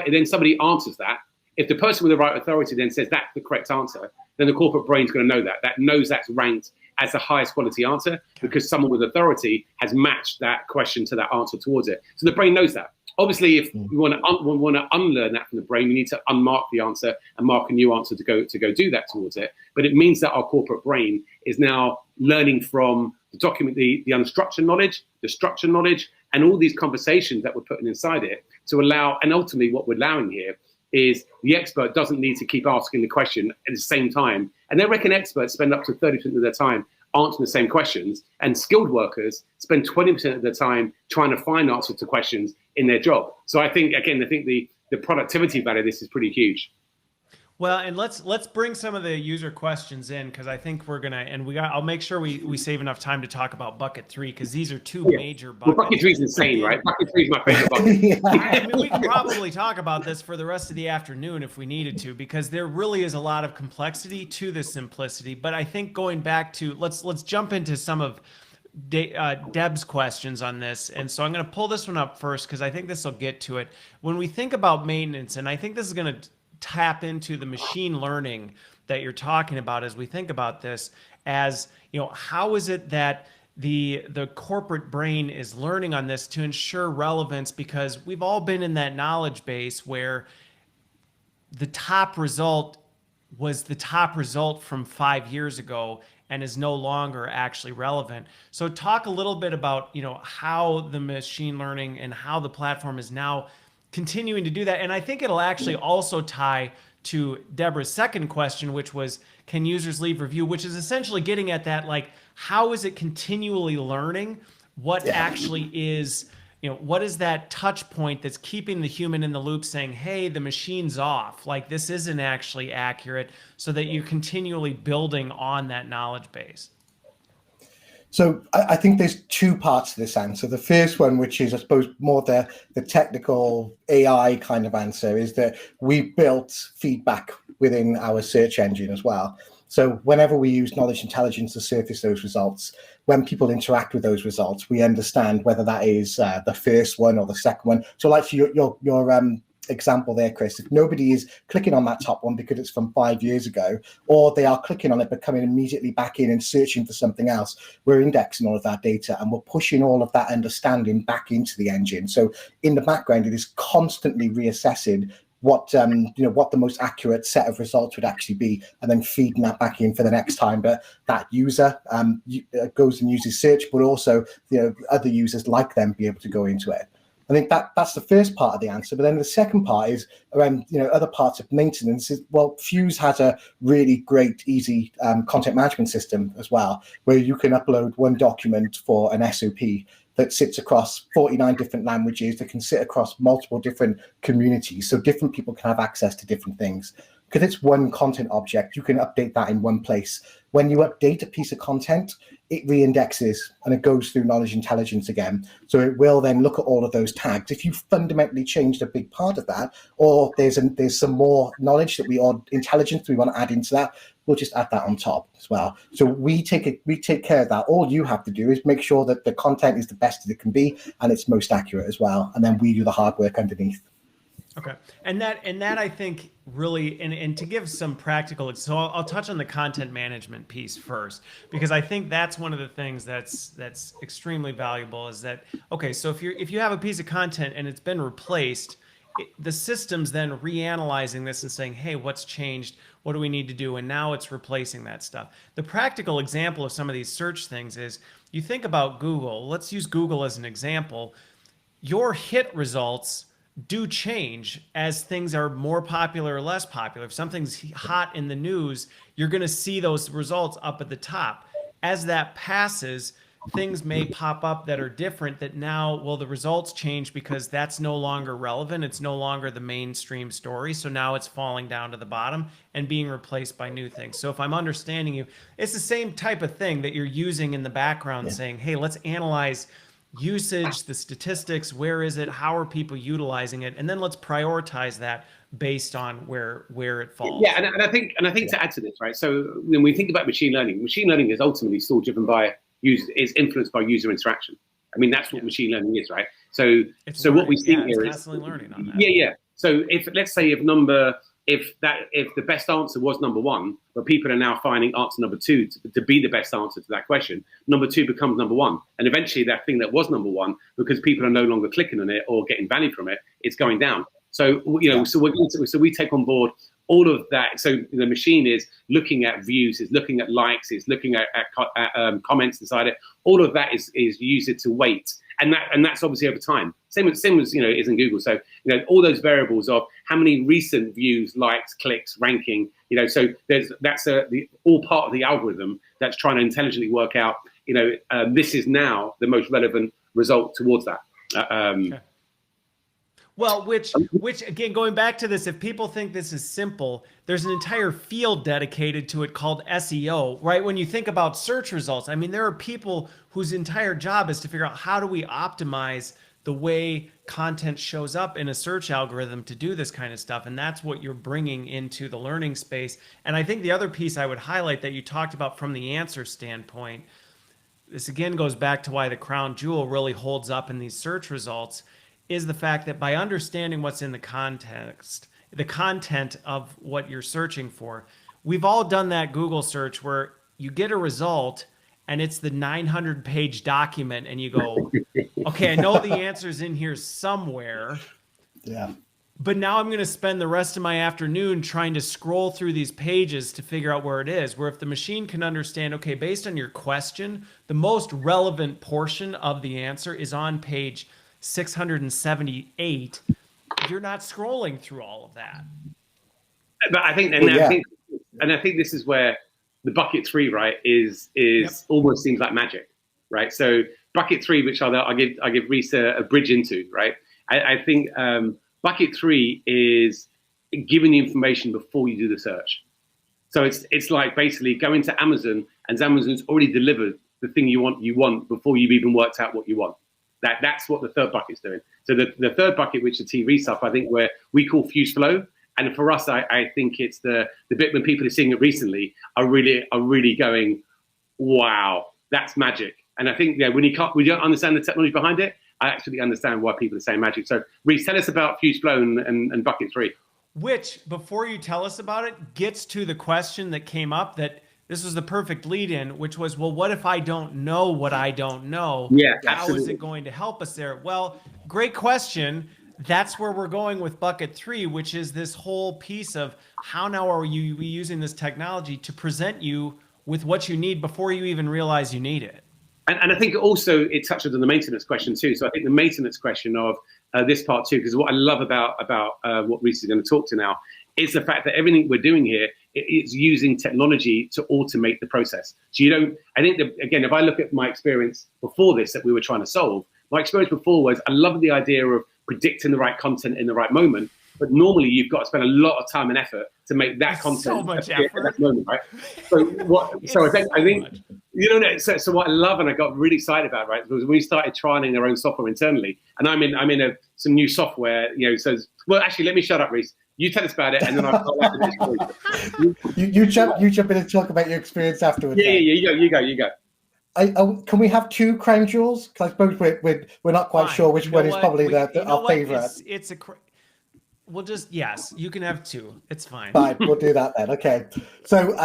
Then somebody answers that. If the person with the right authority then says that's the correct answer, then the corporate brain's going to know that knows that's ranked as the highest quality answer, because someone with authority has matched that question to that answer towards it. So the brain knows that. Obviously, if we want to unlearn that from the brain, we need to unmark the answer and mark a new answer to go do that towards it. But it means that our corporate brain is now learning from the document, the unstructured knowledge, the structured knowledge, and all these conversations that we're putting inside it to allow. And ultimately, what we're allowing here is the expert doesn't need to keep asking the question at the same time. And they reckon experts spend up to 30% of their time answering the same questions, and skilled workers spend 20% of their time trying to find answers to questions in their job. So I think the productivity value of this is pretty huge. Well, and let's bring some of the user questions in, because I think we're gonna, and I'll make sure we save enough time to talk about bucket 3, because these are two major buckets. Well, bucket 3 is insane, right? Bucket 3 is my favorite bucket. I mean, we could probably talk about this for the rest of the afternoon if we needed to, because there really is a lot of complexity to this simplicity. But I think going back to, let's jump into some of Deb's questions on this. And so I'm going to pull this one up first, because I think this will get to it. When we think about maintenance, and I think this is going to tap into the machine learning that you're talking about as we think about this, as how is it that the corporate brain is learning on this to ensure relevance? Because we've all been in that knowledge base where the top result was the top result from 5 years ago and is no longer actually relevant. So talk a little bit about, how the machine learning and how the platform is now continuing to do that. And I think it'll actually also tie to Deborah's second question, which was, can users leave review, which is essentially getting at that, like, how is it continually learning what actually is, what is that touch point that's keeping the human in the loop saying, hey, the machine's off, like this isn't actually accurate, so that you're continually building on that knowledge base? So I think there's two parts to this answer. The first one, which is, I suppose, more the technical AI kind of answer, is that we built feedback within our search engine as well. So whenever we use knowledge intelligence to surface those results, when people interact with those results, we understand whether that is the first one or the second one. So like your example there, Chris, if nobody is clicking on that top one because it's from 5 years ago, or they are clicking on it but coming immediately back in and searching for something else, we're indexing all of that data and we're pushing all of that understanding back into the engine. So in the background, it is constantly reassessing what the most accurate set of results would actually be, and then feeding that back in for the next time that user goes and uses search, but also other users like them be able to go into it. I think that's the first part of the answer. But then the second part is around other parts of maintenance. Is, well, Fuse has a really great, easy content management system as well, where you can upload one document for an SOP that sits across 49 different languages, that can sit across multiple different communities, so different people can have access to different things. Because it's one content object, you can update that in one place. When you update a piece of content, it re-indexes and it goes through knowledge intelligence again. So it will then look at all of those tags. If you fundamentally changed a big part of that, or there's some more knowledge or intelligence we want to add into that, we'll just add that on top as well. So we take care of that. All you have to do is make sure that the content is the best that it can be and it's most accurate as well. And then we do the hard work underneath. Okay. And that I think really, and to give some practical, so I'll touch on the content management piece first, because I think that's one of the things that's extremely valuable, is that, okay, so if you have a piece of content and it's been replaced, the system's then reanalyzing this and saying, hey, what's changed? What do we need to do? And now it's replacing that stuff. The practical example of some of these search things is, you think about Google. Let's use Google as an example. Your hit results do change as things are more popular or less popular. If something's hot in the news, you're going to see those results up at the top. As that passes, things may pop up that are different, that now, well, the results change because that's no longer relevant. It's no longer the mainstream story. So now it's falling down to the bottom and being replaced by new things. So if I'm understanding you, it's the same type of thing that you're using in the background, saying, hey, let's analyze usage, the statistics, where is it, how are people utilizing it, and then let's prioritize that based on where it falls. Yeah, and I think to add to this, right? So when we think about machine learning is ultimately still driven by is influenced by user interaction. I mean, that's what machine learning is, right? So what we see here is constantly learning on that. Yeah. So if the best answer was number one, but people are now finding answer number two to be the best answer to that question, number two becomes number one. And eventually that thing that was number one, because people are no longer clicking on it or getting value from it, it's going down. So, so we take on board all of that. So the machine is looking at views, is looking at likes, is looking at comments inside it. All of that is used to weight. And that's obviously over time. Same as is in Google. So all those variables of how many recent views, likes, clicks, ranking. So that's all part of the algorithm that's trying to intelligently work out. This is now the most relevant result towards that. Okay. Well, which again, going back to this, if people think this is simple, there's an entire field dedicated to it called SEO, right? When you think about search results, I mean, there are people whose entire job is to figure out how do we optimize the way content shows up in a search algorithm to do this kind of stuff. And that's what you're bringing into the learning space. And I think the other piece I would highlight that you talked about from the answer standpoint, this again goes back to why the crown jewel really holds up in these search results, is the fact that by understanding what's in the context, the content of what you're searching for, we've all done that Google search where you get a result and it's the 900-page document and you go, okay, I know the answer's in here somewhere. Yeah. But now I'm going to spend the rest of my afternoon trying to scroll through these pages to figure out where it is. Where if the machine can understand, okay, based on your question, the most relevant portion of the answer is on page 678, you're not scrolling through all of that. But I think, I think this is where the bucket 3, right, is almost seems like magic, right? So bucket 3, which I give Reese a bridge into, right? I think bucket 3 is giving the information before you do the search. So it's like basically going to Amazon, and Amazon's already delivered the thing you want before you've even worked out what you want. That's what the third bucket's doing. So the third bucket, which is TV stuff, I think where we call fuse flow. And for us, I think it's the bit when people are seeing it recently are really going, wow, that's magic. And I think when we don't understand the technology behind it, I actually understand why people are saying magic. So Reece, tell us about fuse flow and bucket 3. Which, before you tell us about it, gets to the question that came up that this was the perfect lead in, which was, well, what if I don't know what I don't know? Yeah, how absolutely. is it going to help us there? Well, great question. That's where we're going with bucket 3, which is this whole piece of how now are you using this technology to present you with what you need before you even realize you need it. And I think also it touches on the maintenance question too. So I think the maintenance question of this part too, because what I love about what Reece is going to talk to now is the fact that everything we're doing here is using technology to automate the process. So you don't, I think that, again, if I look at my experience before this that we were trying to solve, my experience before was I love the idea of predicting the right content in the right moment. But normally you've got to spend a lot of time and effort to make that content so much appear effort. at that moment, right? So I think you know. So what I love and I got really excited about, right, was when we started trialing our own software internally. And I'm in some new software, says, well, actually, let me shut up, Reece. You tell us about it, and then I'll you jump in and talk about your experience afterwards. Yeah. You go. Can we have 2 crown jewels? Because I suppose we're not quite sure which one is probably our favorite. We'll just, yes, you can have 2. It's fine. Fine, we'll do that then. Okay. So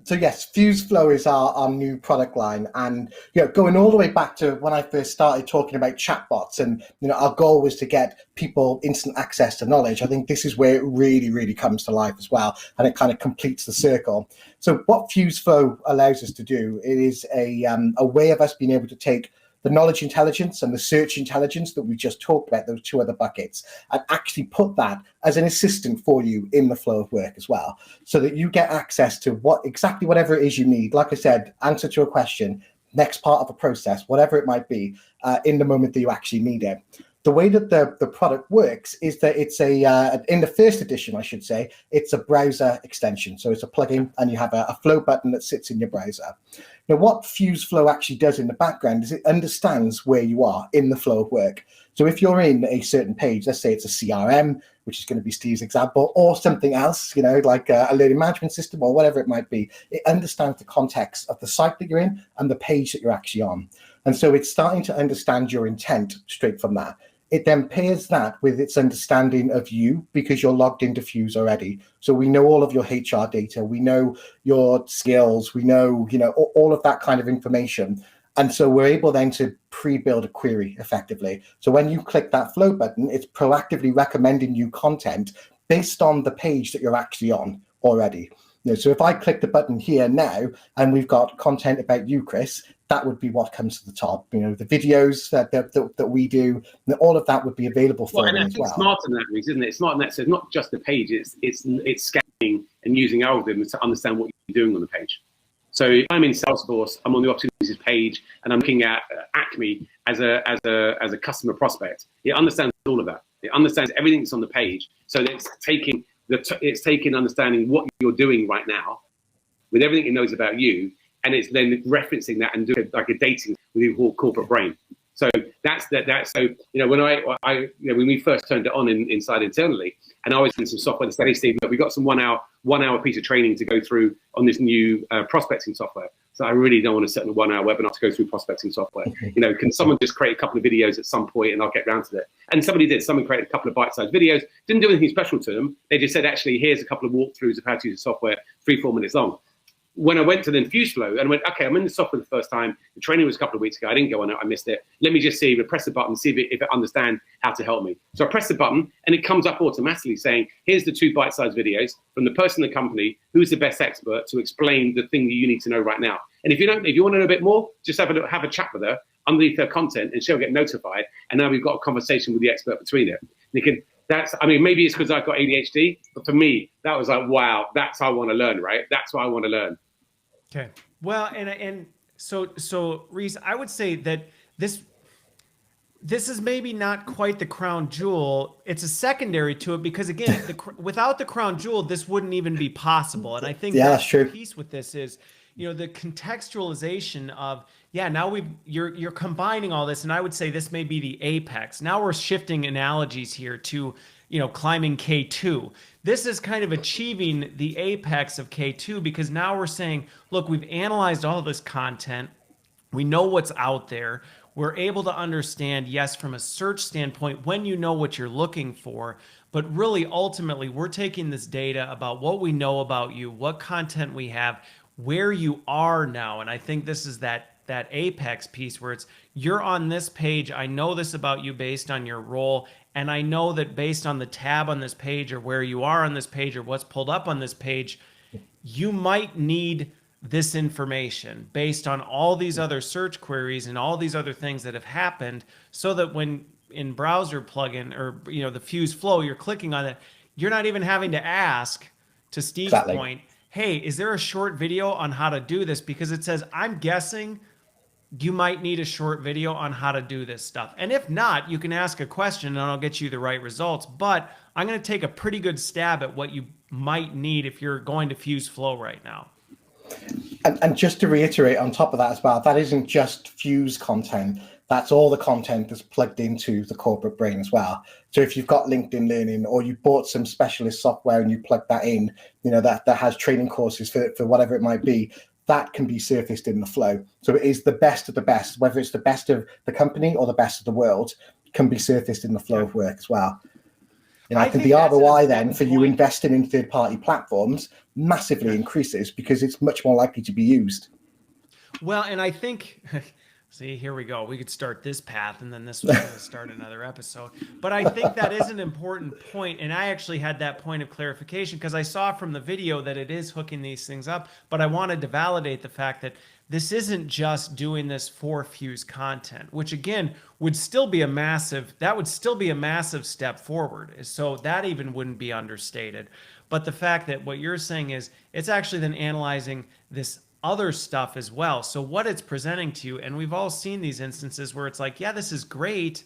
yes, Fuse Flow is our new product line, and going all the way back to when I first started talking about chatbots, and our goal was to get people instant access to knowledge. I think this is where it really, really comes to life as well, and it kind of completes the circle. So what Fuse Flow allows us to do, it is a way of us being able to take the knowledge intelligence and the search intelligence that we just talked about, those 2 other buckets, and actually put that as an assistant for you in the flow of work as well, so that you get access to whatever it is you need. Like I said, answer to a question, next part of a process, whatever it might be, in the moment that you actually need it. The way that the product works is that it's in the first edition, I should say, it's a browser extension. So it's a plugin, and you have a flow button that sits in your browser. Now, what Fuse Flow actually does in the background is it understands where you are in the flow of work. So if you're in a certain page, let's say it's a CRM, which is going to be Steve's example, or something else, like a learning management system or whatever it might be, it understands the context of the site that you're in and the page that you're actually on. And so it's starting to understand your intent straight from that. It then pairs that with its understanding of you, because you're logged into Fuse already. So we know all of your HR data, we know your skills, we know, all of that kind of information. And so we're able then to pre-build a query effectively. So when you click that flow button, it's proactively recommending you content based on the page that you're actually on already. So if I click the button here now, and we've got content about you, Chris, that would be what comes to the top. The videos that we do, all of that would be available for them as well. It's smart in that, isn't it? It's smart in that. So it's not just the page; it's scanning and using algorithms to understand what you're doing on the page. So if I'm in Salesforce, I'm on the opportunities page, and I'm looking at Acme as a customer prospect. It understands all of that. It understands everything that's on the page. So it's taking understanding what you're doing right now, with everything it knows about you, and it's then referencing that and doing like a dating with your whole corporate brain. So that's so when we first turned it on inside internally, and I was in some software to say, Steve, look, we got some one hour piece of training to go through on this new prospecting software. So I really don't want to sit in a 1 hour webinar to go through prospecting software. Can someone just create a couple of videos at some point and I'll get round to it? And somebody did. Someone created a couple of bite-sized videos. Didn't do anything special to them. They just said, actually, here's a couple of walkthroughs of how to use the software, 3-4 minutes long. when I went to the Fuse Flow and I went, okay, I'm in the software the first time. The training was a couple of weeks ago. I didn't go on it. I missed it. Let me just see, press the button, see if it understands how to help me. So I press the button and it comes up automatically saying, here's the 2 bite-sized videos from the person in the company who's the best expert to explain the thing that you need to know right now. And if you want to know a bit more, just have a chat with her underneath her content and she'll get notified. And now we've got a conversation with the expert between it. Maybe it's because I've got ADHD, but for me, that was like, wow, that's how I want to learn, right? That's what I want to learn. Okay. Well, and so Reese, I would say that this is maybe not quite the crown jewel. It's a secondary to it because again, without the crown jewel, this wouldn't even be possible. And I think that's true. The piece with this is, the contextualization of, now you're combining all this. And I would say this may be the apex. Now we're shifting analogies here to, climbing K2. This is kind of achieving the apex of K2 because now we're saying, look, we've analyzed all this content. We know what's out there. We're able to understand, yes, from a search standpoint, when you know what you're looking for, but really ultimately we're taking this data about what we know about you, what content we have, where you are now. And I think this is that apex piece where it's, you're on this page. I know this about you based on your role. And I know that based on the tab on this page or where you are on this page or what's pulled up on this page, you might need this information based on all these other search queries and all these other things that have happened, so that when in browser plugin or the Fuse Flow, you're clicking on it, you're not even having to ask, to Steve's point, hey, is there a short video on how to do this? Because it says, I'm guessing you might need a short video on how to do this stuff. And if not, you can ask a question and I'll get you the right results. But I'm going to take a pretty good stab at what you might need if you're going to Fuse Flow right now. And just to reiterate on top of that as well, that isn't just Fuse content. That's all the content that's plugged into the corporate brain as well. So if you've got LinkedIn Learning or you bought some specialist software and you plug that in, that has training courses for whatever it might be, that can be surfaced in the flow. So it is the best of the best, whether it's the best of the company or the best of the world, can be surfaced in the flow of work as well. I think the ROI then for you investing in third-party platforms massively increases because it's much more likely to be used. Well, and I think, see, here we go. We could start this path and then this was going to start another episode. But I think that is an important point. And I actually had that point of clarification because I saw from the video that it is hooking these things up. But I wanted to validate the fact that this isn't just doing this for Fuse content, which again would still be a massive step forward. So that even wouldn't be understated. But the fact that what you're saying is it's actually then analyzing this other stuff as well. So what it's presenting to you, and we've all seen these instances where it's like, yeah, this is great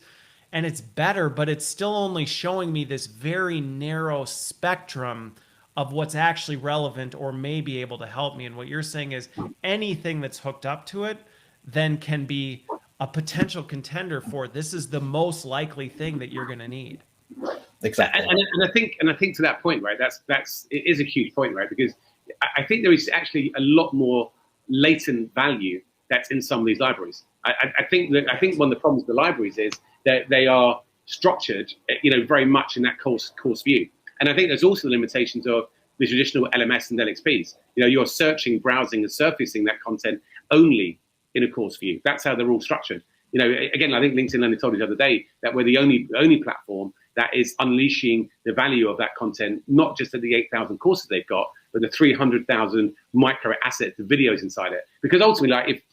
and it's better, but it's still only showing me this very narrow spectrum of what's actually relevant or may be able to help me. And what you're saying is anything that's hooked up to it then can be a potential contender for this is the most likely thing that you're going to need. Exactly. And I think to that point, right, it is a huge point, right? Because I think there is actually a lot more latent value that's in some of these libraries. I think one of the problems with the libraries is that they are structured, very much in that course view. And I think there's also the limitations of the traditional LMS and LXPs. You're searching, browsing, and surfacing that content only in a course view. That's how they're all structured. Again, I think LinkedIn Learning told you the other day that we're the only platform that is unleashing the value of that content, not just at the 8,000 courses they've got, but the 300,000 micro assets, the videos inside it. Because ultimately, like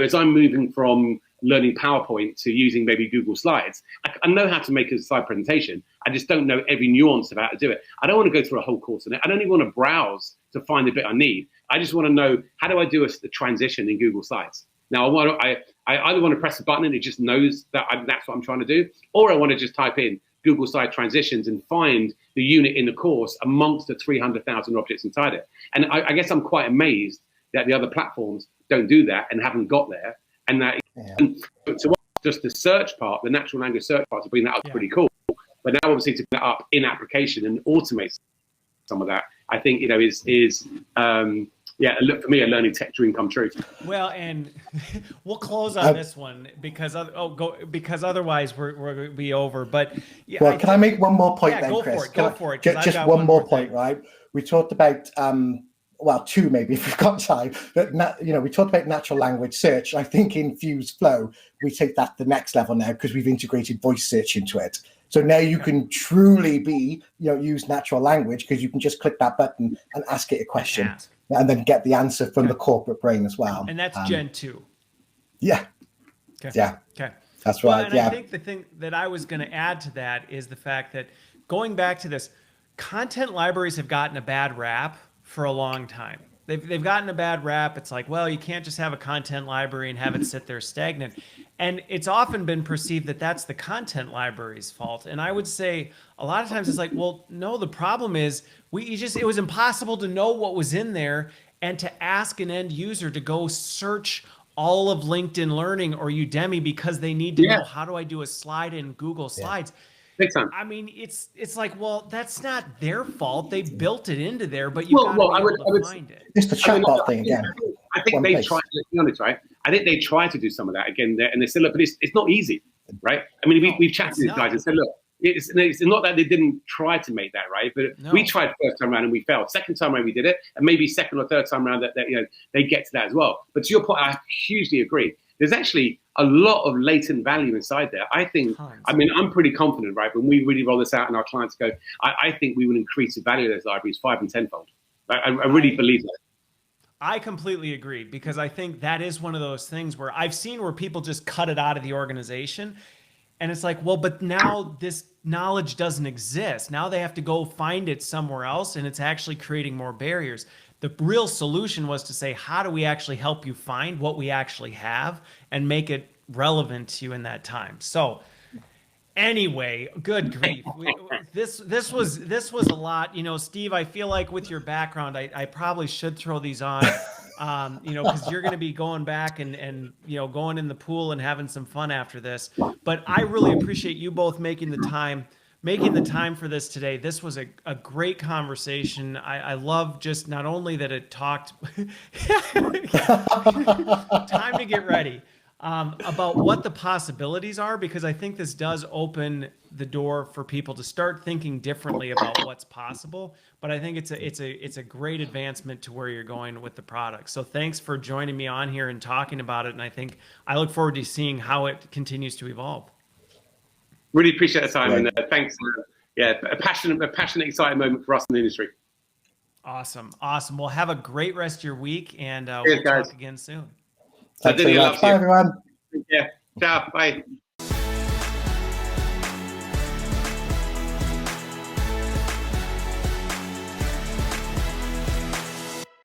as I'm moving from learning PowerPoint to using maybe Google Slides, I know how to make a slide presentation. I just don't know every nuance of how to do it. I don't want to go through a whole course on it. I don't even want to browse to find the bit I need. I just want to know, how do I do the transition in Google Slides? Now, I either want to press a button and it just knows that that's what I'm trying to do, or I want to just type in Google Slide transitions and find the unit in the course amongst the 300,000 objects inside it. And I guess I'm quite amazed that the other platforms don't do that and haven't got there. And that so just the search part, the natural language search part, to bring that up is pretty cool. But now obviously to bring that up in application and automate some of that, I think is for me a learning tech dream come true. Well, and we'll close on this one because otherwise we're going to be over. But can I make one more point then, go Chris? Go for it. Just one more point, right? We talked about well, two maybe if we've got time. But we talked about natural language search. I think in Fuse Flow we take that to the next level now because we've integrated voice search into it. So now you can truly use natural language because you can just click that button and ask it a question and then get the answer from the corporate brain as well. And that's Gen 2. Yeah. Okay. Yeah. Okay. That's right. And I think the thing that I was going to add to that is the fact that going back to this, content libraries have gotten a bad rap for a long time. They've gotten a bad rap. It's like, well, you can't just have a content library and have it sit there stagnant. And it's often been perceived that that's the content library's fault. And I would say a lot of times it's like, well, no, the problem is it was impossible to know what was in there and to ask an end user to go search all of LinkedIn Learning or Udemy because they need to know, how do I do a slide in Google Slides? Big time. I mean, it's like, well, that's not their fault. They built it into there, but you've got to be able to find it. It's the chatbot thing again. I think they tried, let's be honest, right? I think they tried to do some of that again there, and they said, look, but it's not easy, right? I mean, we've chatted to these guys and said, look, it's not that they didn't try to make that right, but we tried first time around and we failed. Second time around we did it, and maybe second or third time around that they get to that as well. But to your point, I hugely agree. There's actually a lot of latent value inside there. I think, I mean, I'm pretty confident, right? When we really roll this out and our clients go, I think we will increase the value of those libraries 5 and 10-fold. I really believe that. I completely agree because I think that is one of those things where I've seen where people just cut it out of the organization. And it's like, well, but now this knowledge doesn't exist. Now they have to go find it somewhere else, and it's actually creating more barriers. The real solution was to say, how do we actually help you find what we actually have and make it relevant to you in that time? So anyway, good grief. This was a lot. Steve, I feel like with your background, I probably should throw these on, because you're going to be going back and going in the pool and having some fun after this. But I really appreciate you both making the time for this today. This was a great conversation. I love just not only that it talked time to get ready about what the possibilities are, because I think this does open the door for people to start thinking differently about what's possible. But I think it's a great advancement to where you're going with the product. So thanks for joining me on here and talking about it. And I look forward to seeing how it continues to evolve. Really appreciate the time, and thanks. A passionate, exciting moment for us in the industry. Awesome. Well, have a great rest of your week, and we'll talk again soon. Thanks very much. Bye, everyone. Yeah. Ciao. Bye.